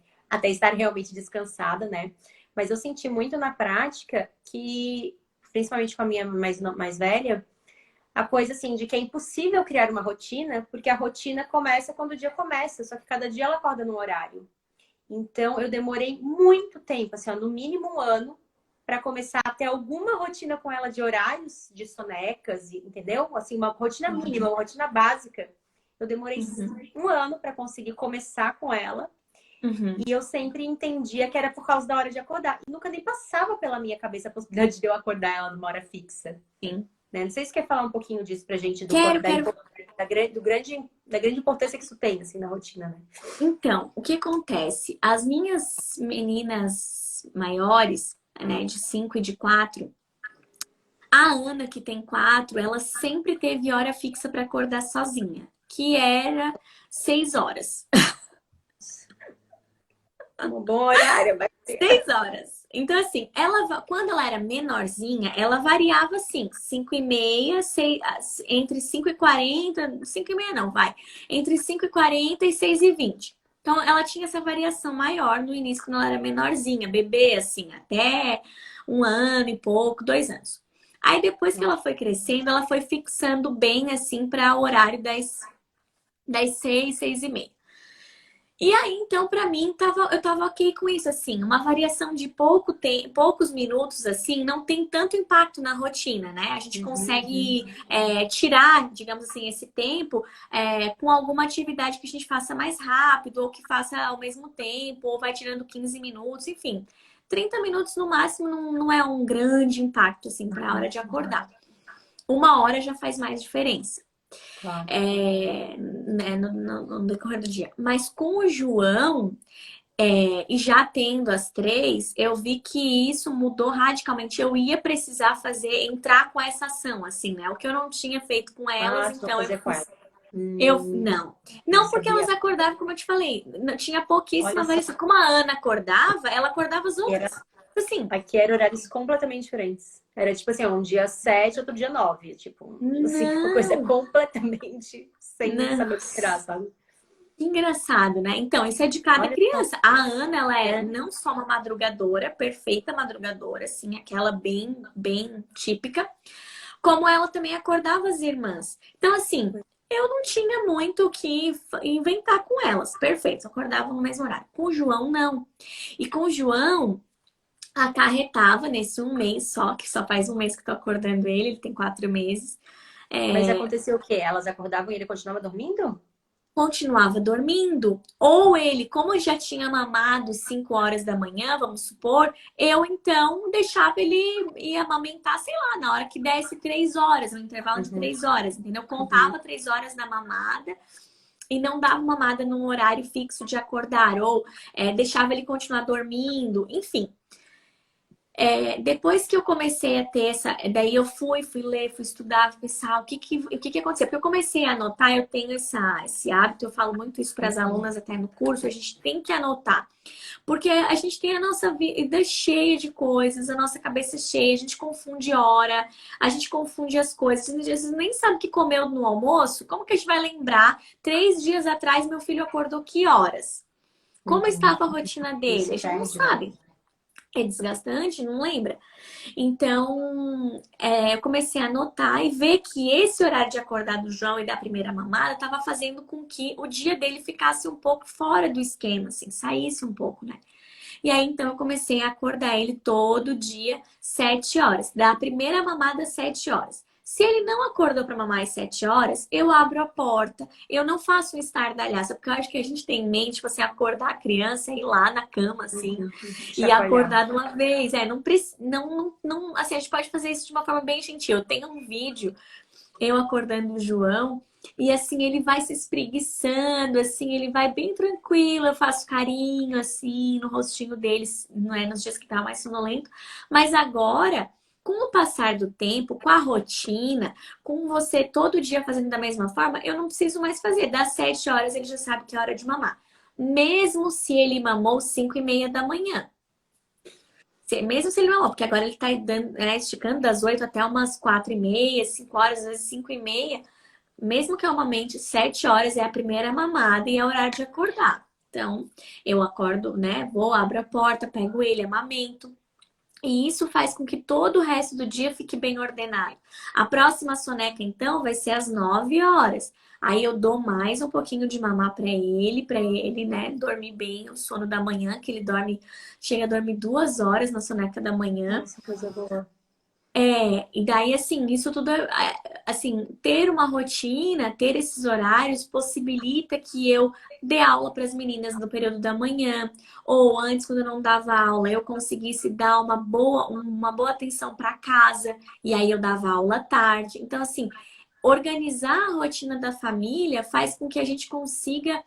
estar realmente descansada, né? Mas eu senti muito na prática que, principalmente com a minha mais velha, a coisa assim de que é impossível criar uma rotina, porque a rotina começa quando o dia começa, só que cada dia ela acorda num horário. Então eu demorei muito tempo, assim, ó, no mínimo um ano, para começar a ter alguma rotina com ela de horários, de sonecas, entendeu? Assim, uma rotina mínima, uma rotina básica. Eu demorei um ano para conseguir começar com ela. Uhum. E eu sempre entendia que era por causa da hora de acordar. E nunca nem passava pela minha cabeça a possibilidade de eu acordar ela numa hora fixa. Sim. Né? Não sei se você quer falar um pouquinho disso pra gente, Quero, da, quero. da grande importância que isso tem, assim, na rotina, né? Então, o que acontece? As minhas meninas maiores, né, de 5 e de 4, a Ana, que tem 4, ela sempre teve hora fixa para acordar sozinha, que era 6 horas. Um bom horário, vai ser. 6 horas. Então, assim, quando ela era menorzinha, ela variava assim, 5 e meia, entre 5 e 40, 5 e meia não, vai. Entre 5 e 40 e 6 e 20. Então, ela tinha essa variação maior no início, quando ela era menorzinha, bebê, assim, até 1 ano e pouco, 2 anos. Aí, depois que ela foi crescendo, ela foi fixando bem, assim, para o horário das 6, 6 e meia. E aí, então, pra mim, eu tava ok com isso, assim. Uma variação de poucos minutos, assim, não tem tanto impacto na rotina, né? A gente consegue tirar, digamos assim, esse tempo com alguma atividade que a gente faça mais rápido, ou que faça ao mesmo tempo, ou vai tirando 15 minutos, enfim. 30 minutos no máximo não é um grande impacto, assim, pra hora de acordar. 1 hora já faz mais diferença. Claro. Né, no decorrer do dia. Mas com o João, e já tendo as 3, eu vi que isso mudou radicalmente. Eu ia precisar entrar com essa ação, assim, né? O que eu não tinha feito com elas, Ah, tu vai então fazer com ela. não porque Sabia. elas acordavam, como eu te falei, tinha pouquíssima Olha só. variação. Como a Ana acordava, ela acordava as Era, outras. Assim, aqui eram horários completamente diferentes. Era tipo assim, um dia 7, outro dia 9. Tipo, assim, uma coisa não, completamente sem não. saber o que esperar, sabe? Engraçado, né? Então, isso é de cada Olha só. criança. A Ana, ela é É. não só uma madrugadora, perfeita madrugadora, assim, aquela bem, bem típica, como ela também acordava as irmãs. Então, assim, eu não tinha muito o que inventar com elas. Perfeito, acordavam no mesmo horário. Com o João, não. E com o João, acarretava nesse 1 mês só, que só faz 1 mês que tô acordando ele tem 4 meses. Mas É, aconteceu o quê? Elas acordavam e ele continuava dormindo? continuava dormindo, ou ele, como já tinha mamado 5 horas da manhã, vamos supor, eu então deixava ele ir amamentar, sei lá, na hora que desse 3 horas, no intervalo de 3 horas, entendeu? Contava 3 horas da mamada e não dava mamada num horário fixo de acordar, ou deixava ele continuar dormindo, enfim. Depois que eu comecei a ter daí eu fui ler, fui estudar, fui pensar o que aconteceu. Porque eu comecei a anotar, eu tenho esse hábito, eu falo muito isso para as alunas até no curso, a gente tem que anotar. Porque a gente tem a nossa vida cheia de coisas, a nossa cabeça cheia, a gente confunde hora, a gente confunde as coisas. A gente nem sabe o que comeu no almoço, como que a gente vai lembrar? 3 dias atrás meu filho acordou que horas? Como estava a rotina dele? A Isso gente não perde, né? sabe. É desgastante, não lembra? Então, eu comecei a notar e ver que esse horário de acordar do João e da primeira mamada estava fazendo com que o dia dele ficasse um pouco fora do esquema, assim, saísse um pouco, né? E aí, então, eu comecei a acordar ele todo dia, 7 horas. Da primeira mamada, 7 horas. Se ele não acordou para mamar às 7 horas, eu abro a porta. Eu não faço um estardalhaço, porque eu acho que a gente tem em mente você acordar a criança e ir lá na cama, assim, e Chacoalhar. acordar de uma vez. Não precisa, não, assim, a gente pode fazer isso de uma forma bem gentil. Eu tenho um vídeo, eu acordando o João, e assim, ele vai se espreguiçando, assim, ele vai bem tranquilo, eu faço carinho, assim, no rostinho dele, não é nos dias que tá mais sonolento. Mas agora, com o passar do tempo, com a rotina, com você todo dia fazendo da mesma forma, eu não preciso mais fazer. Das 7 horas, ele já sabe que é hora de mamar. Mesmo se ele mamou 5 e meia da manhã. Mesmo se ele não, porque agora ele tá dando, né, esticando das 8 até umas 4h30, 5 horas, às vezes 5h30. Mesmo que eu amamente 7 horas é a primeira mamada e é horário de acordar. Então, eu acordo, né? Vou, abro a porta, pego ele, amamento. E isso faz com que todo o resto do dia fique bem ordenado. A próxima soneca, então, vai ser às 9 horas. Aí eu dou mais um pouquinho de mamar para ele, né, dormir bem o sono da manhã, que ele dorme, chega a dormir 2 horas na soneca da manhã. Nossa, coisa boa. E daí, assim, isso tudo, assim, ter uma rotina, ter esses horários possibilita que eu dê aula para as meninas no período da manhã, ou antes, quando eu não dava aula, eu conseguisse dar uma boa atenção para casa, e aí eu dava aula à tarde. Então, assim, organizar a rotina da família faz com que a gente consiga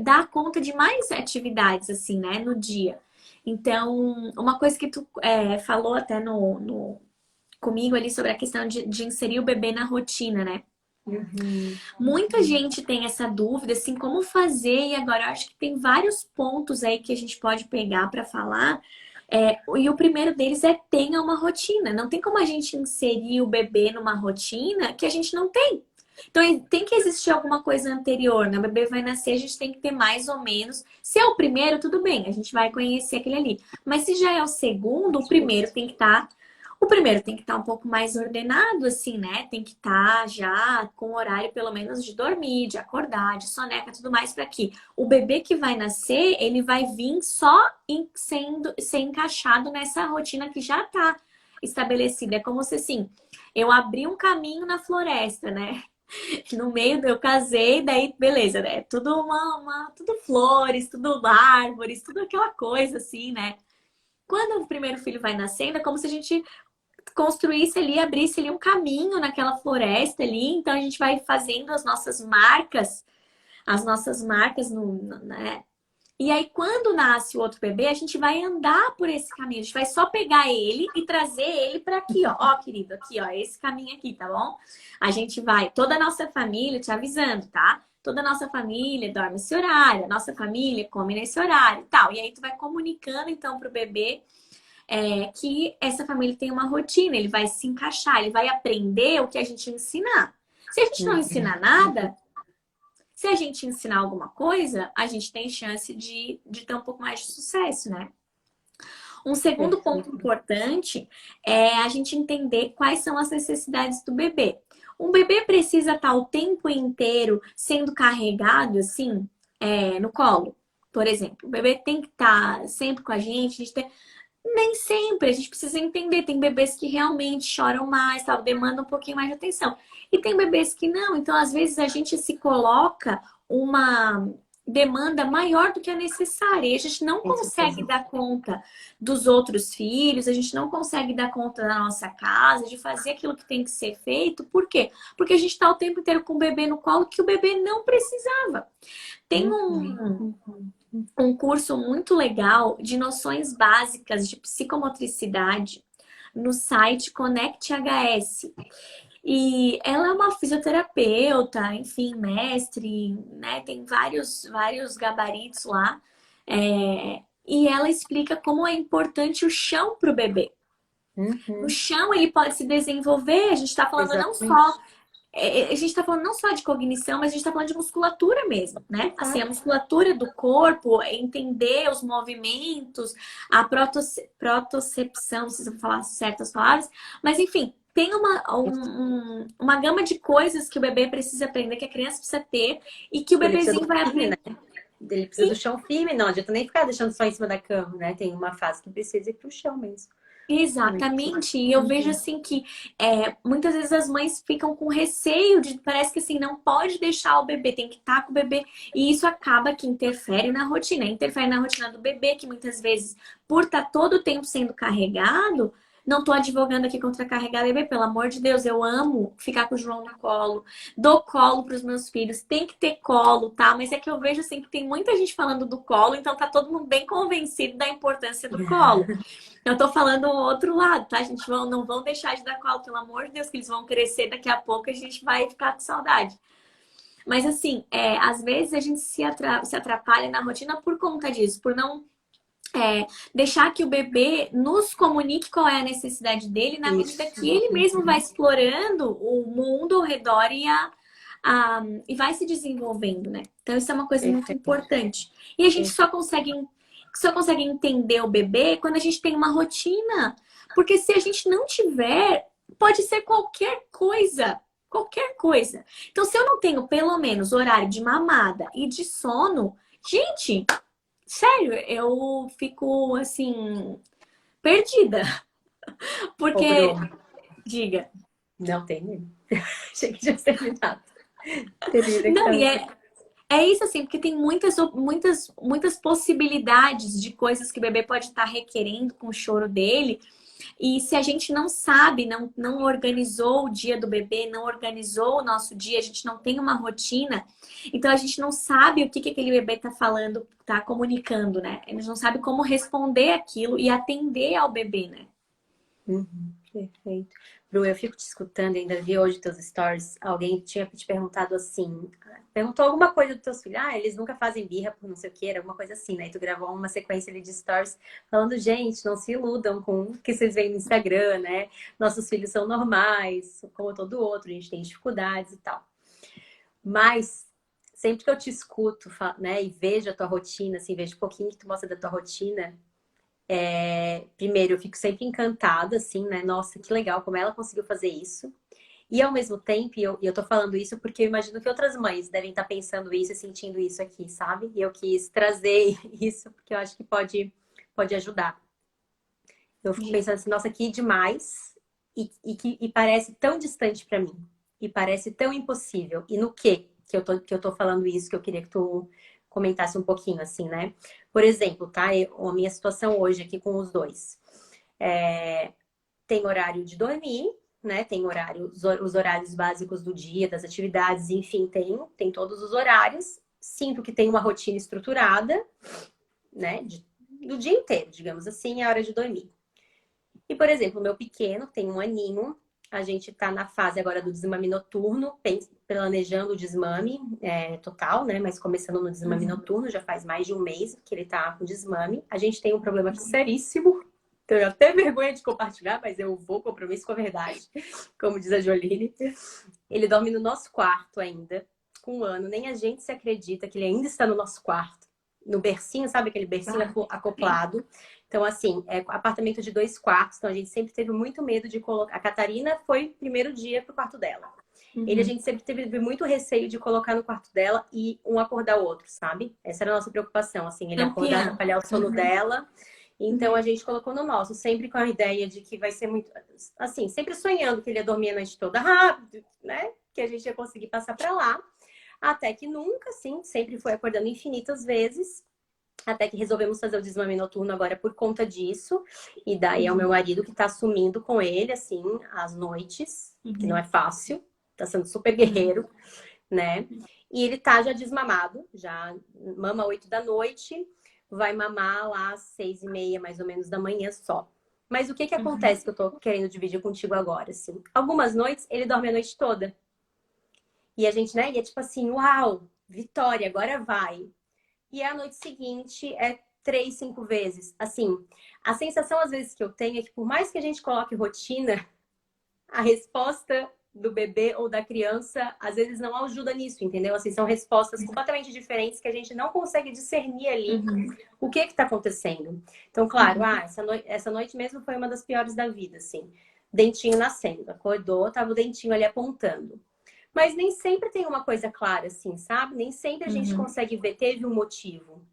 dar conta de mais atividades, assim, né, no dia. Então, uma coisa que tu falou até comigo ali sobre a questão de inserir o bebê na rotina, né? Uhum. Muita gente tem essa dúvida, assim, como fazer, e agora eu acho que tem vários pontos aí que a gente pode pegar para falar. E o primeiro deles é tenha uma rotina. Não tem como a gente inserir o bebê numa rotina que a gente não tem. Então tem que existir alguma coisa anterior, né? O bebê vai nascer, a gente tem que ter mais ou menos. Se é o primeiro, tudo bem, a gente vai conhecer aquele ali. Mas se já é o segundo, o primeiro tem que estar um pouco mais ordenado, assim, né? Tem que estar já com horário, pelo menos, de dormir, de acordar, de soneca, tudo mais, para que o bebê que vai nascer, ele vai vir só ser encaixado nessa rotina que já está estabelecida. É como se, assim, eu abri um caminho na floresta, né? No meio, eu casei, daí, beleza, né? Tudo tudo flores, tudo árvores, tudo aquela coisa, assim, né? Quando o primeiro filho vai nascendo, é como se a gente construísse ali, abrisse ali um caminho naquela floresta ali. Então a gente vai fazendo as nossas marcas né? E aí quando nasce o outro bebê, a gente vai andar por esse caminho. A gente vai só pegar ele e trazer ele para aqui, ó. Ó, querido, aqui, ó, esse caminho aqui, tá bom? A gente vai, toda a nossa família, te avisando, tá? Toda a nossa família dorme nesse horário, a nossa família come nesse horário e tal. E aí tu vai comunicando então pro bebê que essa família tem uma rotina, ele vai se encaixar, ele vai aprender o que a gente ensinar. Se a gente não ensinar nada, se a gente ensinar alguma coisa, a gente tem chance de ter um pouco mais de sucesso, né? Um segundo ponto importante é a gente entender quais são as necessidades do bebê. Um bebê precisa estar o tempo inteiro sendo carregado, assim, no colo. Por exemplo, o bebê tem que estar sempre com a gente tem... Nem sempre, a gente precisa entender. Tem bebês que realmente choram mais, tal, demandam um pouquinho mais de atenção. E tem bebês que não. Então, às vezes, a gente se coloca uma demanda maior do que a necessária. E a gente não consegue dar conta dos outros filhos, a gente não consegue dar conta da nossa casa, de fazer aquilo que tem que ser feito. Por quê? Porque a gente está o tempo inteiro com o bebê no colo que o bebê não precisava. Tem um curso muito legal de noções básicas de psicomotricidade no site Connect HS. E ela é uma fisioterapeuta, enfim, mestre, né? Tem vários gabaritos lá. E ela explica como é importante o chão para o bebê. O chão, ele pode se desenvolver. A gente está falando a gente está falando não só de cognição, mas a gente está falando de musculatura mesmo, né? Assim, a musculatura do corpo, entender os movimentos, a protocepção, não sei se eu vou falar certas palavras, mas enfim, tem uma gama de coisas que o bebê precisa aprender, que a criança precisa ter, e que o bebezinho vai aprender. Né? Ele precisa do chão firme, não adianta nem ficar deixando só em cima da cama, né? Tem uma fase que precisa ir pro chão mesmo. Exatamente, e eu vejo assim que muitas vezes as mães ficam com receio parece que assim, não pode deixar o bebê, tem que estar com o bebê, e isso acaba que interfere na rotina do bebê, que muitas vezes, por estar todo o tempo sendo carregado, não tô advogando aqui contra carregar bebê, pelo amor de Deus, eu amo ficar com o João no colo, dou colo pros meus filhos, tem que ter colo, tá? Mas é que eu vejo assim que tem muita gente falando do colo, então tá todo mundo bem convencido da importância do colo. Eu tô falando o outro lado, tá? A gente não vão deixar de dar colo, pelo amor de Deus, que eles vão crescer daqui a pouco, a gente vai ficar com saudade. Mas assim, às vezes a gente se atrapalha na rotina por conta disso, por não deixar que o bebê nos comunique qual é a necessidade dele na medida Isso. que ele mesmo vai explorando o mundo ao redor e vai se desenvolvendo, né? Então isso é uma coisa muito Perfeito. importante. E a gente só consegue entender o bebê quando a gente tem uma rotina. Porque se a gente não tiver, pode ser qualquer coisa. Qualquer coisa. Então, se eu não tenho pelo menos horário de mamada e de sono, gente, sério, eu fico assim, perdida. Ô, Porque, Bru, diga. não tem mesmo. Achei que tinha terminado. Termina que Não, tá. é isso assim, porque tem muitas possibilidades de coisas que o bebê pode estar requerendo com o choro dele. E se a gente não sabe, não organizou o dia do bebê, não organizou o nosso dia, a gente não tem uma rotina, então a gente não sabe o que aquele bebê está falando, está comunicando, né? A gente não sabe como responder aquilo e atender ao bebê, né? Uhum, perfeito. Bru, eu fico te escutando, ainda vi hoje teus stories, alguém tinha te perguntado assim, perguntou alguma coisa dos teus filhos, eles nunca fazem birra por não sei o que, era alguma coisa assim, né? E tu gravou uma sequência ali de stories falando, gente, não se iludam com o que vocês veem no Instagram, né? Nossos filhos são normais, como todo outro, a gente tem dificuldades e tal. Mas sempre que eu te escuto, né, e vejo a tua rotina, assim, vejo um pouquinho que tu mostra da tua rotina, primeiro, eu fico sempre encantada, assim, né? Nossa, que legal como ela conseguiu fazer isso. E ao mesmo tempo, e eu tô falando isso porque eu imagino que outras mães devem estar pensando isso e sentindo isso aqui, sabe? E eu quis trazer isso porque eu acho que pode ajudar. Eu fico pensando assim, nossa, que demais. E parece tão distante para mim. E parece tão impossível. E no que eu tô falando isso, que eu queria que tu comentasse um pouquinho, assim, né? Por exemplo, tá? A minha situação hoje aqui com os dois. Tem horário de dormir, né? Tem horário, os horários básicos do dia, das atividades, enfim, tem todos os horários. Sinto que tem uma rotina estruturada, né? Do dia inteiro, digamos assim, é a hora de dormir. E, por exemplo, o meu pequeno, que tem 1 aninho, a gente tá na fase agora do desmame noturno, planejando o desmame total, né? Mas começando no desmame noturno, já faz mais de um mês que ele tá com desmame. A gente tem um problema aqui seríssimo. Tenho até vergonha de compartilhar, mas eu vou, compromisso com a verdade, como diz a Joline. Ele dorme no nosso quarto ainda, com 1 ano. Nem a gente se acredita que ele ainda está no nosso quarto. No bercinho, sabe aquele bercinho acoplado? Então, assim, é apartamento de 2 quartos. Então, a gente sempre teve muito medo de colocar. A Catarina foi primeiro dia pro quarto dela. A gente sempre teve muito receio de colocar no quarto dela e um acordar o outro, sabe? Essa era a nossa preocupação, assim, ele acordar, atrapalhar o sono dela. Então a gente colocou no nosso, sempre com a ideia de que vai ser muito, assim, sempre sonhando que ele ia dormir a noite toda rápido, né? Que a gente ia conseguir passar para lá. Até que nunca, assim, sempre foi acordando infinitas vezes. Até que resolvemos fazer o desmame noturno agora por conta disso. E daí é o meu marido que tá assumindo com ele, assim, às noites, que não é fácil. Tá sendo super guerreiro, né? E ele tá já desmamado, já mama 8 da noite, vai mamar lá às 6h30, mais ou menos, da manhã só. Mas o que acontece que eu tô querendo dividir contigo agora, assim? Algumas noites ele dorme a noite toda. E a gente, né? E é tipo assim, uau, vitória, agora vai. E a noite seguinte é 3, 5 vezes. Assim, a sensação às vezes que eu tenho é que por mais que a gente coloque rotina, a resposta do bebê ou da criança às vezes não ajuda nisso, entendeu? Assim, são respostas completamente diferentes que a gente não consegue discernir ali o que está acontecendo. Então, claro, essa noite mesmo foi uma das piores da vida, assim. Dentinho nascendo, acordou, tava o dentinho ali apontando. Mas nem sempre tem uma coisa clara, assim, sabe? Nem sempre a gente consegue ver, teve um motivo.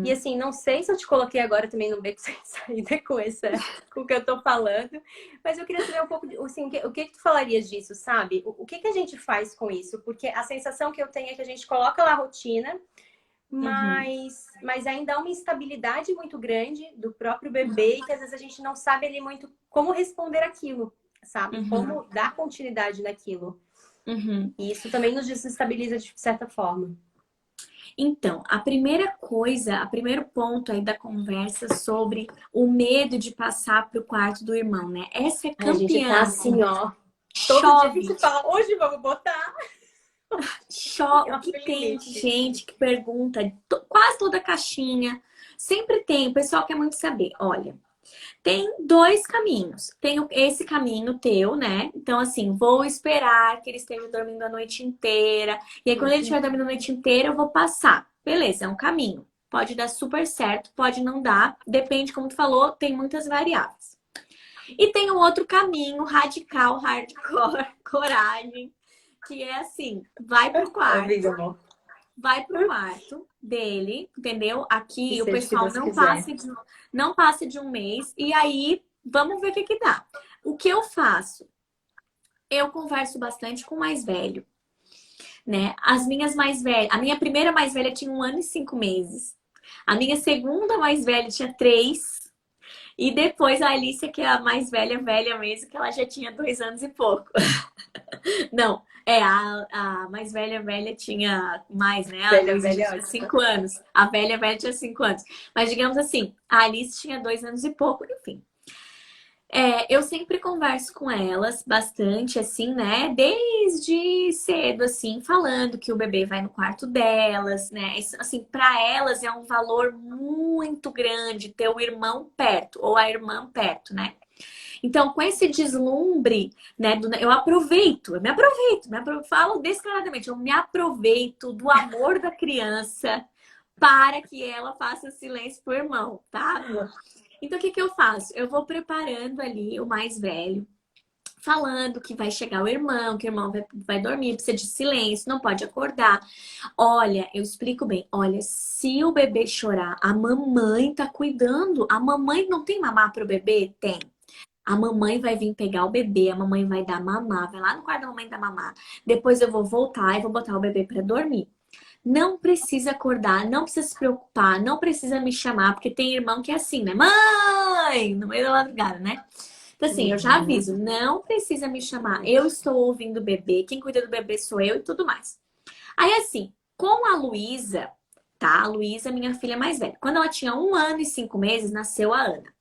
E assim, não sei se eu te coloquei agora também no beco sem saída com o que eu tô falando, mas eu queria saber um pouco, assim, o que tu falarias disso, sabe? O que a gente faz com isso? Porque a sensação que eu tenho é que a gente coloca lá a rotina, mas ainda há uma instabilidade muito grande do próprio bebê e que às vezes a gente não sabe ali muito como responder aquilo, sabe? Como dar continuidade naquilo. E isso também nos desestabiliza de certa forma. Então, a primeira coisa, o primeiro ponto aí da conversa sobre o medo de passar pro quarto do irmão, né? Essa é A gente tá campeã. assim, ó. Todo dia a Chove, gente fala, hoje vamos botar. chove. Não O que tem tem de limite. gente que pergunta, quase toda a caixinha Sempre tem, o pessoal quer muito saber, olha, tem dois caminhos. Tem esse caminho teu, né? Então, assim, vou esperar que ele esteja dormindo a noite inteira. E aí, quando ele estiver dormindo a noite inteira, eu vou passar. Beleza, é um caminho. Pode dar super certo, pode não dar. Depende, como tu falou, tem muitas variáveis. E tem um outro caminho radical, hardcore, coragem, que é assim, vai pro quarto dele, entendeu? Aqui E o seja o que pessoal Deus quiser. não passa de um mês e aí vamos ver o que que dá. O que eu faço? Eu converso bastante com o mais velho, né? As minhas mais velhas, a minha primeira mais velha tinha 1 ano e 5 meses. A minha segunda mais velha tinha 3. E depois a Alicia, que é a mais velha, velha mesmo, que ela já tinha 2 anos e pouco. Não, a mais velha, velha tinha mais, né? A Velha, Luísa já velha, tinha ótima. 5 anos. A velha, velha tinha 5 anos. Mas digamos assim, a Alice tinha 2 anos e pouco, enfim. Eu sempre converso com elas bastante, assim, né? Desde cedo, assim, falando que o bebê vai no quarto delas, né? Isso, assim, para elas é um valor muito grande ter o irmão perto ou a irmã perto, né? Então, com esse deslumbre, né, eu falo descaradamente, eu me aproveito do amor da criança para que ela faça silêncio pro irmão, tá? Então, o que que eu faço? Eu vou preparando ali o mais velho, falando que vai chegar o irmão, que o irmão vai dormir, precisa de silêncio, não pode acordar. Olha, eu explico bem. Olha, se o bebê chorar, a mamãe tá cuidando. A mamãe não tem mamar pro bebê? Tem. A mamãe vai vir pegar o bebê, a mamãe vai dar mamar, vai lá no quarto da mamãe dar mamar. Depois eu vou voltar e vou botar o bebê para dormir. Não precisa acordar, não precisa se preocupar, não precisa me chamar, porque tem irmão que é assim, né? Mãe! No meio da madrugada, né? Então, assim, eu já Uhum. aviso, não precisa me chamar. Eu estou ouvindo o bebê, quem cuida do bebê sou eu e tudo mais. Aí, assim, com a Luísa, tá? A Luísa, minha filha mais velha. Quando ela tinha 1 ano e 5 meses, nasceu a Ana.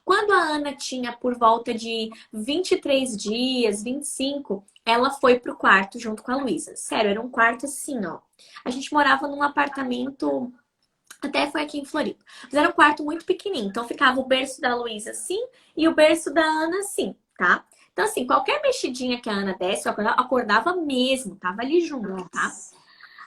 Quando a Ana tinha por volta de 23 dias, 25, ela foi pro quarto junto com a Luísa. Sério, era um quarto assim, ó. A gente morava num apartamento, até foi aqui em Floripa. Mas era um quarto muito pequenininho. Então ficava o berço da Luísa assim e o berço da Ana assim, tá? Então, assim, qualquer mexidinha que a Ana desse, eu acordava mesmo, tava ali junto, tá? Nossa.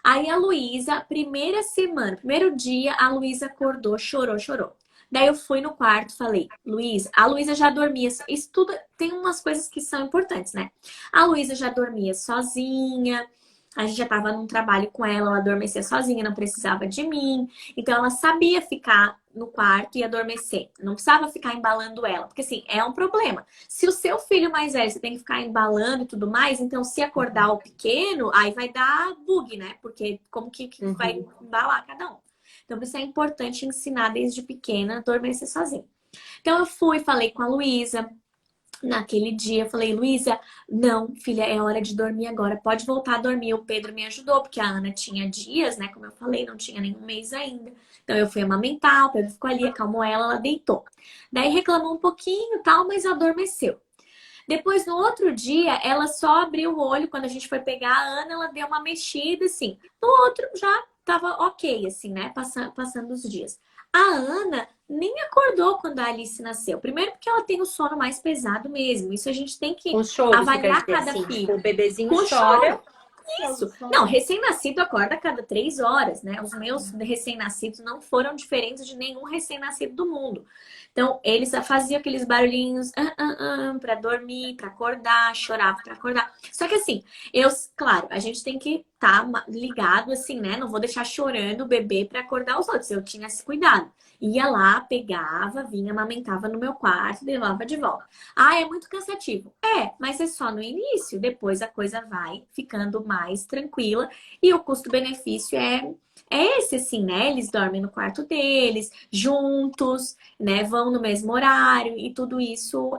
Aí a Luísa, primeira semana, primeiro dia, a Luísa acordou, chorou, chorou. Daí eu fui no quarto, falei, Luísa, a Luísa já dormia. Isso tudo tem umas coisas que são importantes, né? A Luísa já dormia sozinha. A gente já estava num trabalho com ela, ela adormecia sozinha, não precisava de mim. Então ela sabia ficar no quarto e adormecer. Não precisava ficar embalando ela, porque assim, é um problema. Se o seu filho mais velho você tem que ficar embalando e tudo mais, então se acordar o pequeno, aí vai dar bug, né? Porque como que vai Uhum. embalar cada um? Então, por isso é importante ensinar desde pequena a adormecer sozinho. Então, eu fui, falei com a Luísa. Naquele dia, eu falei, Luísa, não, filha, é hora de dormir agora. Pode voltar a dormir. O Pedro me ajudou, porque a Ana tinha dias, né? Como eu falei, não tinha nenhum mês ainda. Então, eu fui amamentar, o Pedro ficou ali, acalmou ela, ela deitou. Daí reclamou um pouquinho e tal, mas adormeceu. Depois, no outro dia, ela só abriu o olho. Quando a gente foi pegar a Ana, ela deu uma mexida, assim. No outro, já tava ok, assim, né? Passando os dias. A Ana nem acordou quando a Alice nasceu. Primeiro porque ela tem o sono mais pesado mesmo. Isso a gente tem que Com choro, você quer avaliar dizer cada assim? Tipo, filho. o bebezinho Com chora, choro. logo Isso. Não, sono. recém-nascido acorda a cada 3 horas, né? Os meus recém-nascidos não foram diferentes de nenhum recém-nascido do mundo. Então, eles faziam aqueles barulhinhos para dormir, para acordar, chorava para acordar. Só que assim, claro, a gente tem que estar ligado assim, né? Não vou deixar chorando o bebê para acordar os outros. Eu tinha esse cuidado. Ia lá, pegava, vinha, amamentava no meu quarto, levava de volta. Ah, é muito cansativo. É, mas é só no início. Depois a coisa vai ficando mais tranquila e o custo-benefício é esse, assim, né? Eles dormem no quarto deles, juntos, né? Vão no mesmo horário e tudo isso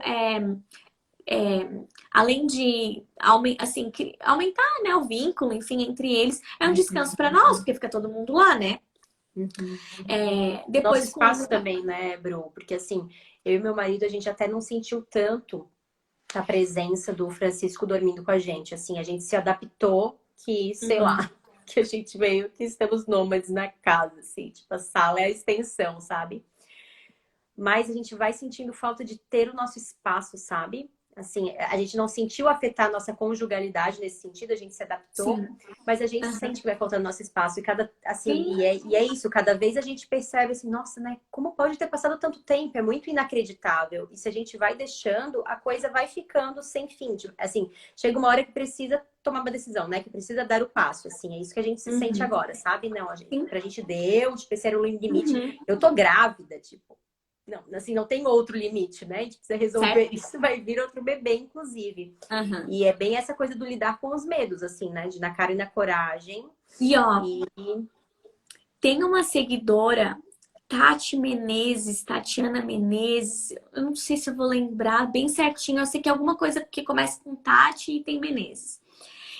além de assim, aumentar, né, o vínculo, enfim, entre eles, é um descanso para nós, porque fica todo mundo lá, né? Uhum. Nosso Depois espaço com. também, né, Bru? Porque assim, eu e meu marido, a gente até não sentiu tanto a presença do Francisco dormindo com a gente. Assim, a gente se adaptou que, sei Uhum. lá, que a gente veio, que estamos nômades na casa, assim, tipo, a sala é a extensão, sabe? Mas a gente vai sentindo falta de ter o nosso espaço, sabe? Assim, a gente não sentiu afetar a nossa conjugalidade nesse sentido, a gente se adaptou, Sim. mas a gente Aham. sente que vai faltando nosso espaço. E cada, assim, Sim. e é isso, cada vez a gente percebe assim, nossa, né? Como pode ter passado tanto tempo? É muito inacreditável. E se a gente vai deixando, a coisa vai ficando sem fim. Tipo, assim, chega uma hora que precisa tomar uma decisão, né? Que precisa dar o passo, assim. É isso que a gente se sente Uhum. agora, sabe? Não, a gente, Sim. pra gente deu, tipo, esse era o limite. Uhum. Eu tô grávida, tipo. Não, assim, não tem outro limite, né? A gente precisa resolver Certo? isso, vai vir outro bebê, inclusive. Aham. E é bem essa coisa do lidar com os medos, assim, né? De na cara e na coragem. E ó, E tem uma seguidora, Tatiana Menezes, eu não sei se eu vou lembrar bem certinho, eu sei que é alguma coisa que começa com Tati e tem Menezes.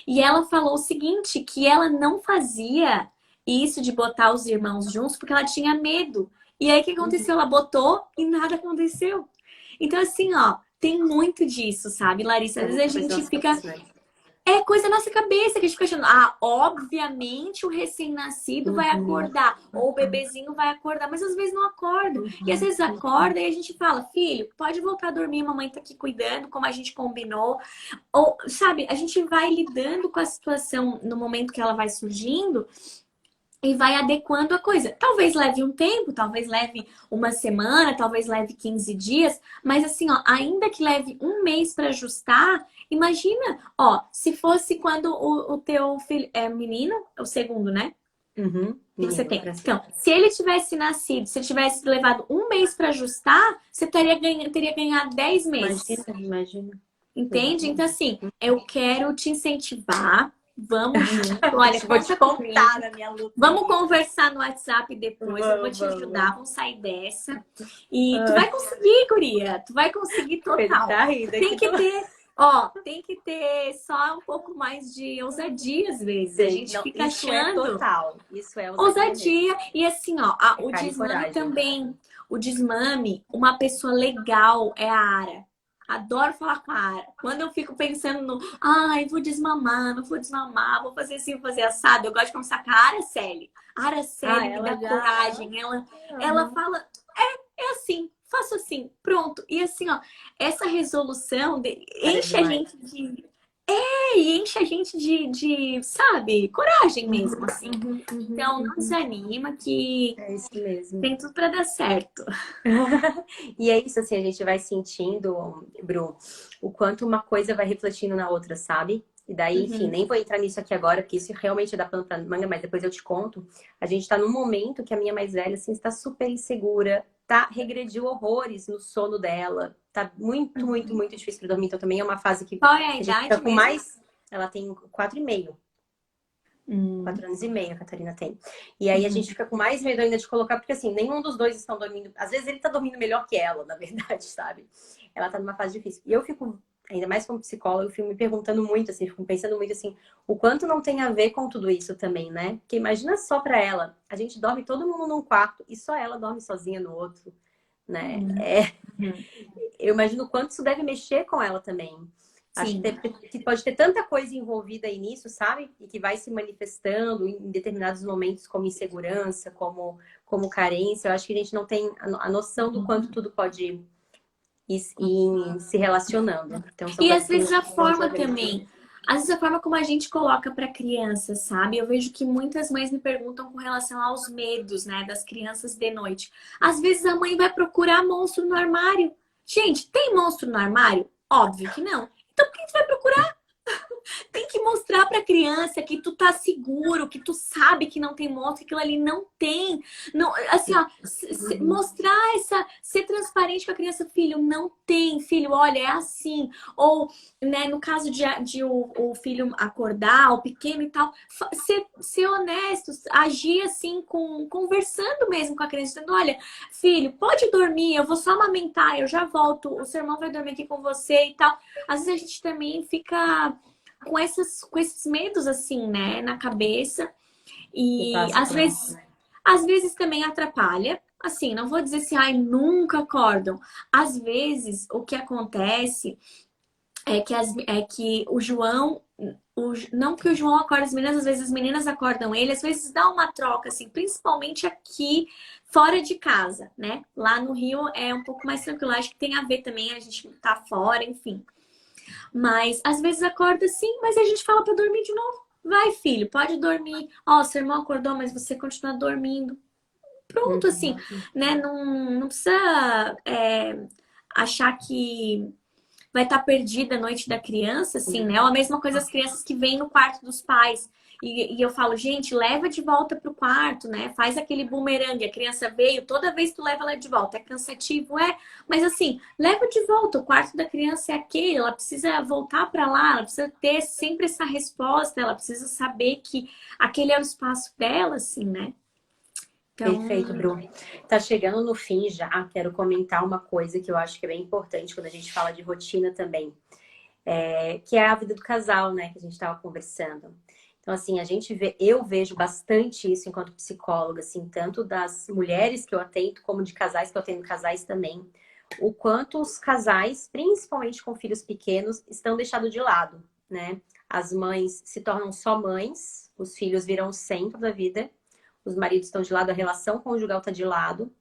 E ela falou o seguinte, que ela não fazia isso de botar os irmãos juntos porque ela tinha medo. E aí o que aconteceu? Ela botou e nada aconteceu. Então assim, ó, tem muito disso, sabe, Larissa? Às é vezes a muita coisa gente nossa fica cabeça, né? é coisa da nossa cabeça que a gente fica achando, ah, obviamente o recém-nascido vai Uhum, acordar, ou o bebezinho vai acordar, mas às vezes não acorda. E às uhum, vezes acorda e a gente fala, filho, pode voltar a dormir, mamãe tá aqui cuidando, como a gente combinou. Ou, sabe, a gente vai lidando com a situação no momento que ela vai surgindo e vai adequando a coisa. Talvez leve um tempo, talvez leve uma semana, talvez leve 15 dias, mas assim, ó, ainda que leve um mês para ajustar, imagina, ó, se fosse quando o teu filho é menino, é o segundo, né? uhum. Que você Menino, tem. pra cima. Então, se ele tivesse nascido, se ele tivesse levado um mês para ajustar, você teria ganhado 10 meses. Imagina, imagina. Entende? Então, Exatamente. assim, eu quero te incentivar. Vamos junto. Olha, Vou te conta comigo. contar da minha luta Vamos aqui. conversar no WhatsApp depois. Eu vou Vamos, te vamos. ajudar. Vamos sair dessa. E tu Ai, vai conseguir, guria. Tu vai conseguir ele total. tá rindo Tem aqui que do lado. ter, ó, tem que ter só um pouco mais de ousadia às vezes. A Sei. gente Não, fica isso é achando total. Isso é ousadia mesmo. ousadia. E assim, ó, É o cara e desmame coragem. também. O desmame, uma pessoa legal é a Ara. Adoro falar com a Ara. Quando eu fico pensando no, ai, vou desmamar, não vou desmamar, vou fazer assim, vou fazer assado, eu gosto de conversar com a Araceli. A Ah, Araceli me dá ela já. coragem. Ela Aham. fala, é assim, faço assim, pronto. E assim, ó, essa resolução Cara, é enche a demais. gente e enche a gente sabe, coragem mesmo, Uhum, assim. uhum, uhum, Então, não uhum. desanima que É isso mesmo. tem tudo para dar certo. E é isso, assim, a gente vai sentindo, Bru, o quanto uma coisa vai refletindo na outra, sabe? E daí, enfim, Uhum. nem vou entrar nisso aqui agora, porque isso realmente dá pano pra manga, mas depois eu te conto. A gente tá num momento que a minha mais velha, assim, está super insegura, tá? Regrediu horrores no sono dela, tá muito, muito, Uhum. muito difícil pra dormir. Então também é uma fase que Qual é a a gente fica idade com mesmo? mais. Ela tem 4,5. Hum. 4 anos e meio a Catarina tem. E aí a gente Uhum. fica com mais medo ainda de colocar, porque assim, nenhum dos dois estão dormindo. Às vezes ele tá dormindo melhor que ela, na verdade, sabe? Ela tá numa fase difícil. E eu fico, ainda mais como psicóloga, eu fico me perguntando muito, assim, fico pensando muito assim, o quanto não tem a ver com tudo isso também, né? Porque imagina só pra ela, a gente dorme todo mundo num quarto e só ela dorme sozinha no outro, né? Uhum. Uhum. Eu imagino o quanto isso deve mexer com ela também. Acho Sim. que pode ter tanta coisa envolvida aí nisso, sabe? E que vai se manifestando em determinados momentos como insegurança, como carência. Eu acho que a gente não tem a noção do quanto tudo pode ir se relacionando. Então, são E coisas às que a vezes gente a precisa forma ver. também, às vezes a forma como a gente coloca para criança, sabe? Eu vejo que muitas mães me perguntam com relação aos medos, né, das crianças de noite. Às vezes a mãe vai procurar monstro no armário. Gente, tem monstro no armário? Óbvio que não. Então por que tu vai procurar? Tem que mostrar pra criança que tu tá seguro, que tu sabe que não tem monstro, que aquilo ali não tem. Não, assim, ó, Uhum. mostrar ser transparente com a criança, filho, não tem, filho, olha, é assim. Ou, né, no caso de o filho acordar, o pequeno e tal, ser honesto, agir assim, conversando mesmo com a criança, dizendo, olha, filho, pode dormir, eu vou só amamentar, eu já volto, o seu irmão vai dormir aqui com você e tal. Às vezes a gente também fica com esses medos assim, né, na cabeça. E E passa por isso. às vezes também atrapalha. Assim, não vou dizer assim, ai, nunca acordam. Às vezes o que acontece é que o João, não que o João acorde as meninas, às vezes as meninas acordam ele, às vezes dá uma troca, assim, principalmente aqui fora de casa, né? Lá no Rio é um pouco mais tranquilo, acho que tem a ver também, a gente tá fora, enfim. Mas às vezes acorda sim, mas a gente fala pra dormir de novo. Vai, filho, pode dormir. Ó, seu irmão acordou, mas você continua dormindo. Pronto, assim, Uhum. né? Não precisa achar que vai estar perdida a noite da criança, assim, né? Ou a mesma coisa as crianças que vêm no quarto dos pais. E eu falo, gente, leva de volta pro quarto, né? Faz aquele bumerangue. A criança veio, toda vez tu leva ela de volta. É cansativo, é. Mas assim, leva de volta. O quarto da criança é aquele. Ela precisa voltar para lá. Ela precisa ter sempre essa resposta. Ela precisa saber que aquele é o espaço dela, assim, né? Perfeito, Então, Bruno. Tá chegando no fim já. Quero comentar uma coisa que eu acho que é bem importante quando a gente fala de rotina também, que é a vida do casal, né? Que a gente estava conversando. Então, assim, eu vejo bastante isso enquanto psicóloga, assim, tanto das mulheres que eu atendo, como de casais que eu atendo casais também. O quanto os casais, principalmente com filhos pequenos, estão deixados de lado, né? As mães se tornam só mães, os filhos viram o centro da vida, os maridos estão de lado, a relação conjugal está de lado.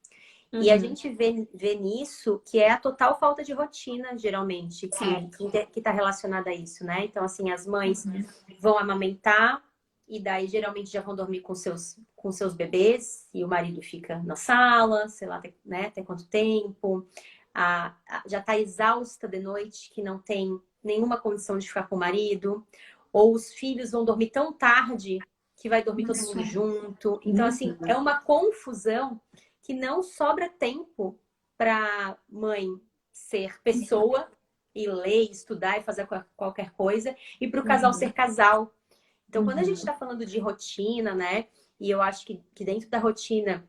E a uhum, gente vê nisso que é a total falta de rotina, geralmente, certo. que está relacionada a isso, né? Então, assim, as mães Uhum, vão amamentar e daí geralmente já vão dormir com seus bebês e o marido fica na sala, sei lá, né, até quanto tempo. Já está exausta de noite, que não tem nenhuma condição de ficar com o marido. Ou os filhos vão dormir tão tarde que vai dormir todo isso mundo é. junto. Então, assim, é Uhum. uma confusão que não sobra tempo para mãe ser pessoa e ler, estudar e fazer qualquer coisa, e para o casal ser Uhum. casal. Então, quando a gente Uhum. está falando de rotina, né? E eu acho que dentro da rotina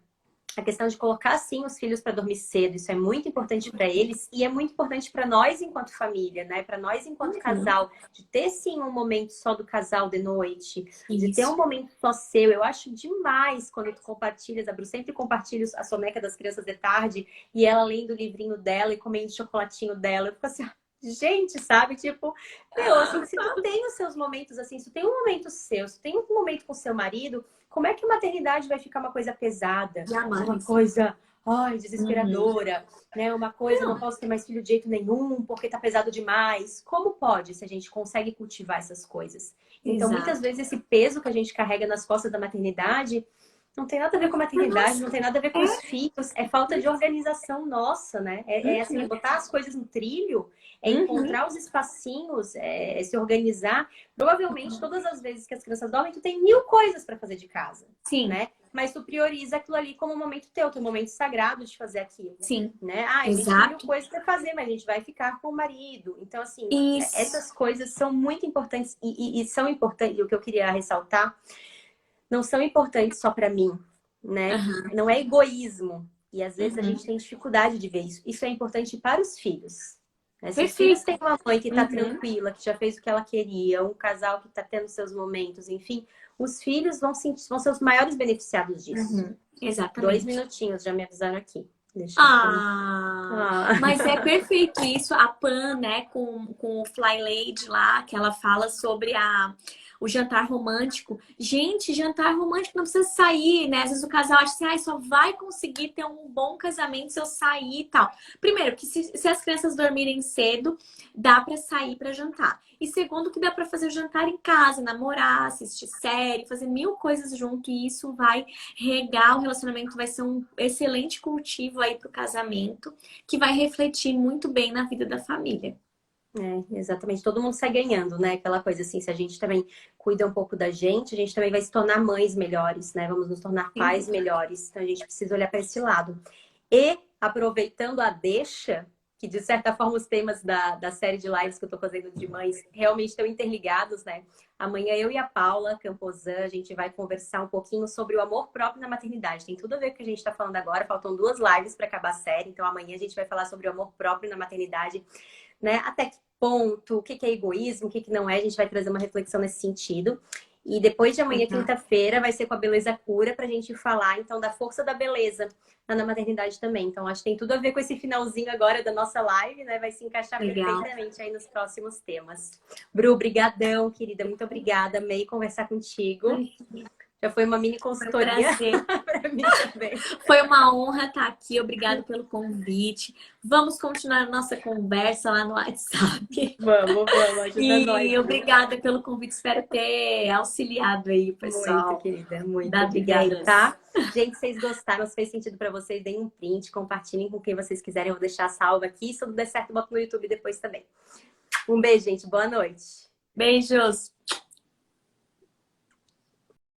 a questão de colocar sim os filhos para dormir cedo, isso é muito importante para eles e é muito importante para nós enquanto família, né? Para nós enquanto Uhum. casal, de ter sim um momento só do casal de noite, de ter um Isso. momento só seu. Eu acho demais quando tu compartilhas, a Bru sempre compartilha a soneca das crianças de tarde e ela lendo o livrinho dela e comendo o chocolatinho dela. Eu fico assim, gente, sabe? Tipo, meu, assim, se tu tem os seus momentos assim, se tu tem um momento seu, se tu tem um momento com seu marido, como é que a maternidade vai ficar uma coisa pesada? Uma Jamais. coisa, ai, Uhum. desesperadora, né? Uma coisa, não Não, posso ter mais filho de jeito nenhum, porque tá pesado demais. Como pode se a gente consegue cultivar essas coisas? Então, muitas exato. vezes esse peso que a gente carrega nas costas da maternidade não tem nada a ver com a Por maternidade, nós. não tem nada a ver com É. os filhos, é falta de organização nossa, né? É assim, é Uhum. botar as coisas no trilho, é Uhum. encontrar os espacinhos, é se organizar. Provavelmente, todas as vezes que as crianças dormem, tu tem mil coisas para fazer de casa, Sim, né? Mas tu prioriza aquilo ali como um momento teu momento sagrado de fazer aquilo, sim. né? Ah, a gente tem mil Exato. coisas para fazer, mas a gente vai ficar com o marido. Então, assim, Isso. essas coisas são muito importantes e são importantes. E o que eu queria ressaltar, não são importantes só para mim, né? Aham. Não é egoísmo. E às vezes a gente Uhum. tem dificuldade de ver isso. Isso é importante para os filhos. Né? Se os filhos Perfeito. têm uma mãe que está Uhum. tranquila, que já fez o que ela queria, um casal que está tendo seus momentos, enfim, os filhos vão ser os maiores beneficiados disso. Uhum. 2 Exatamente. minutinhos, já me avisaram aqui. Deixa eu terminar. Ah, Ah. mas é perfeito isso. A Pan, né, com o Fly Lady lá, que ela fala sobre o jantar romântico. Gente, jantar romântico não precisa sair, né? Às vezes o casal acha assim, só vai conseguir ter um bom casamento se eu sair e tal. Primeiro, que se as crianças dormirem cedo, dá pra sair pra jantar. E segundo, que dá pra fazer o jantar em casa, namorar, assistir série, fazer mil coisas junto, e isso vai regar o relacionamento, vai ser um excelente cultivo aí pro casamento, que vai refletir muito bem na vida da família. Exatamente, todo mundo sai ganhando, né? Aquela coisa assim, se a gente também cuida um pouco da gente, a gente também vai se tornar mães melhores, né? Vamos nos tornar Sem pais dúvida. melhores. Então a gente precisa olhar para esse lado. E aproveitando a deixa, que de certa forma os temas da série de lives que eu tô fazendo de mães realmente estão interligados, né? Amanhã eu e a Paula Camposan, a gente vai conversar um pouquinho sobre o amor próprio na maternidade. Tem tudo a ver com o que a gente está falando agora, faltam 2 lives para acabar a série, então amanhã a gente vai falar sobre o amor próprio na maternidade, né? Até que ponto, o que é egoísmo, o que não é, a gente vai trazer uma reflexão nesse sentido. E depois de amanhã, Legal. quinta-feira, vai ser com a Beleza Cura pra gente falar, então, da força da beleza na maternidade também. Então, acho que tem tudo a ver com esse finalzinho agora da nossa live, né? Vai se encaixar Legal. perfeitamente aí nos próximos temas. Bru, brigadão, querida. Muito obrigada. Amei conversar contigo. Já foi uma mini Foi um consultoria prazer. para mim também. Foi uma honra estar aqui. Obrigado pelo convite. Vamos continuar a nossa conversa lá no WhatsApp. Vamos, ajuda nós. E obrigada pelo convite. Espero ter auxiliado aí o Muito, pessoal querida, muito da obrigada, Videiras. tá? Gente, vocês gostaram, se fez sentido para vocês, deem um print, compartilhem com quem vocês quiserem. Eu vou deixar salvo aqui. Se tudo der certo, boto no YouTube depois também. Um beijo, gente. Boa noite. Beijos.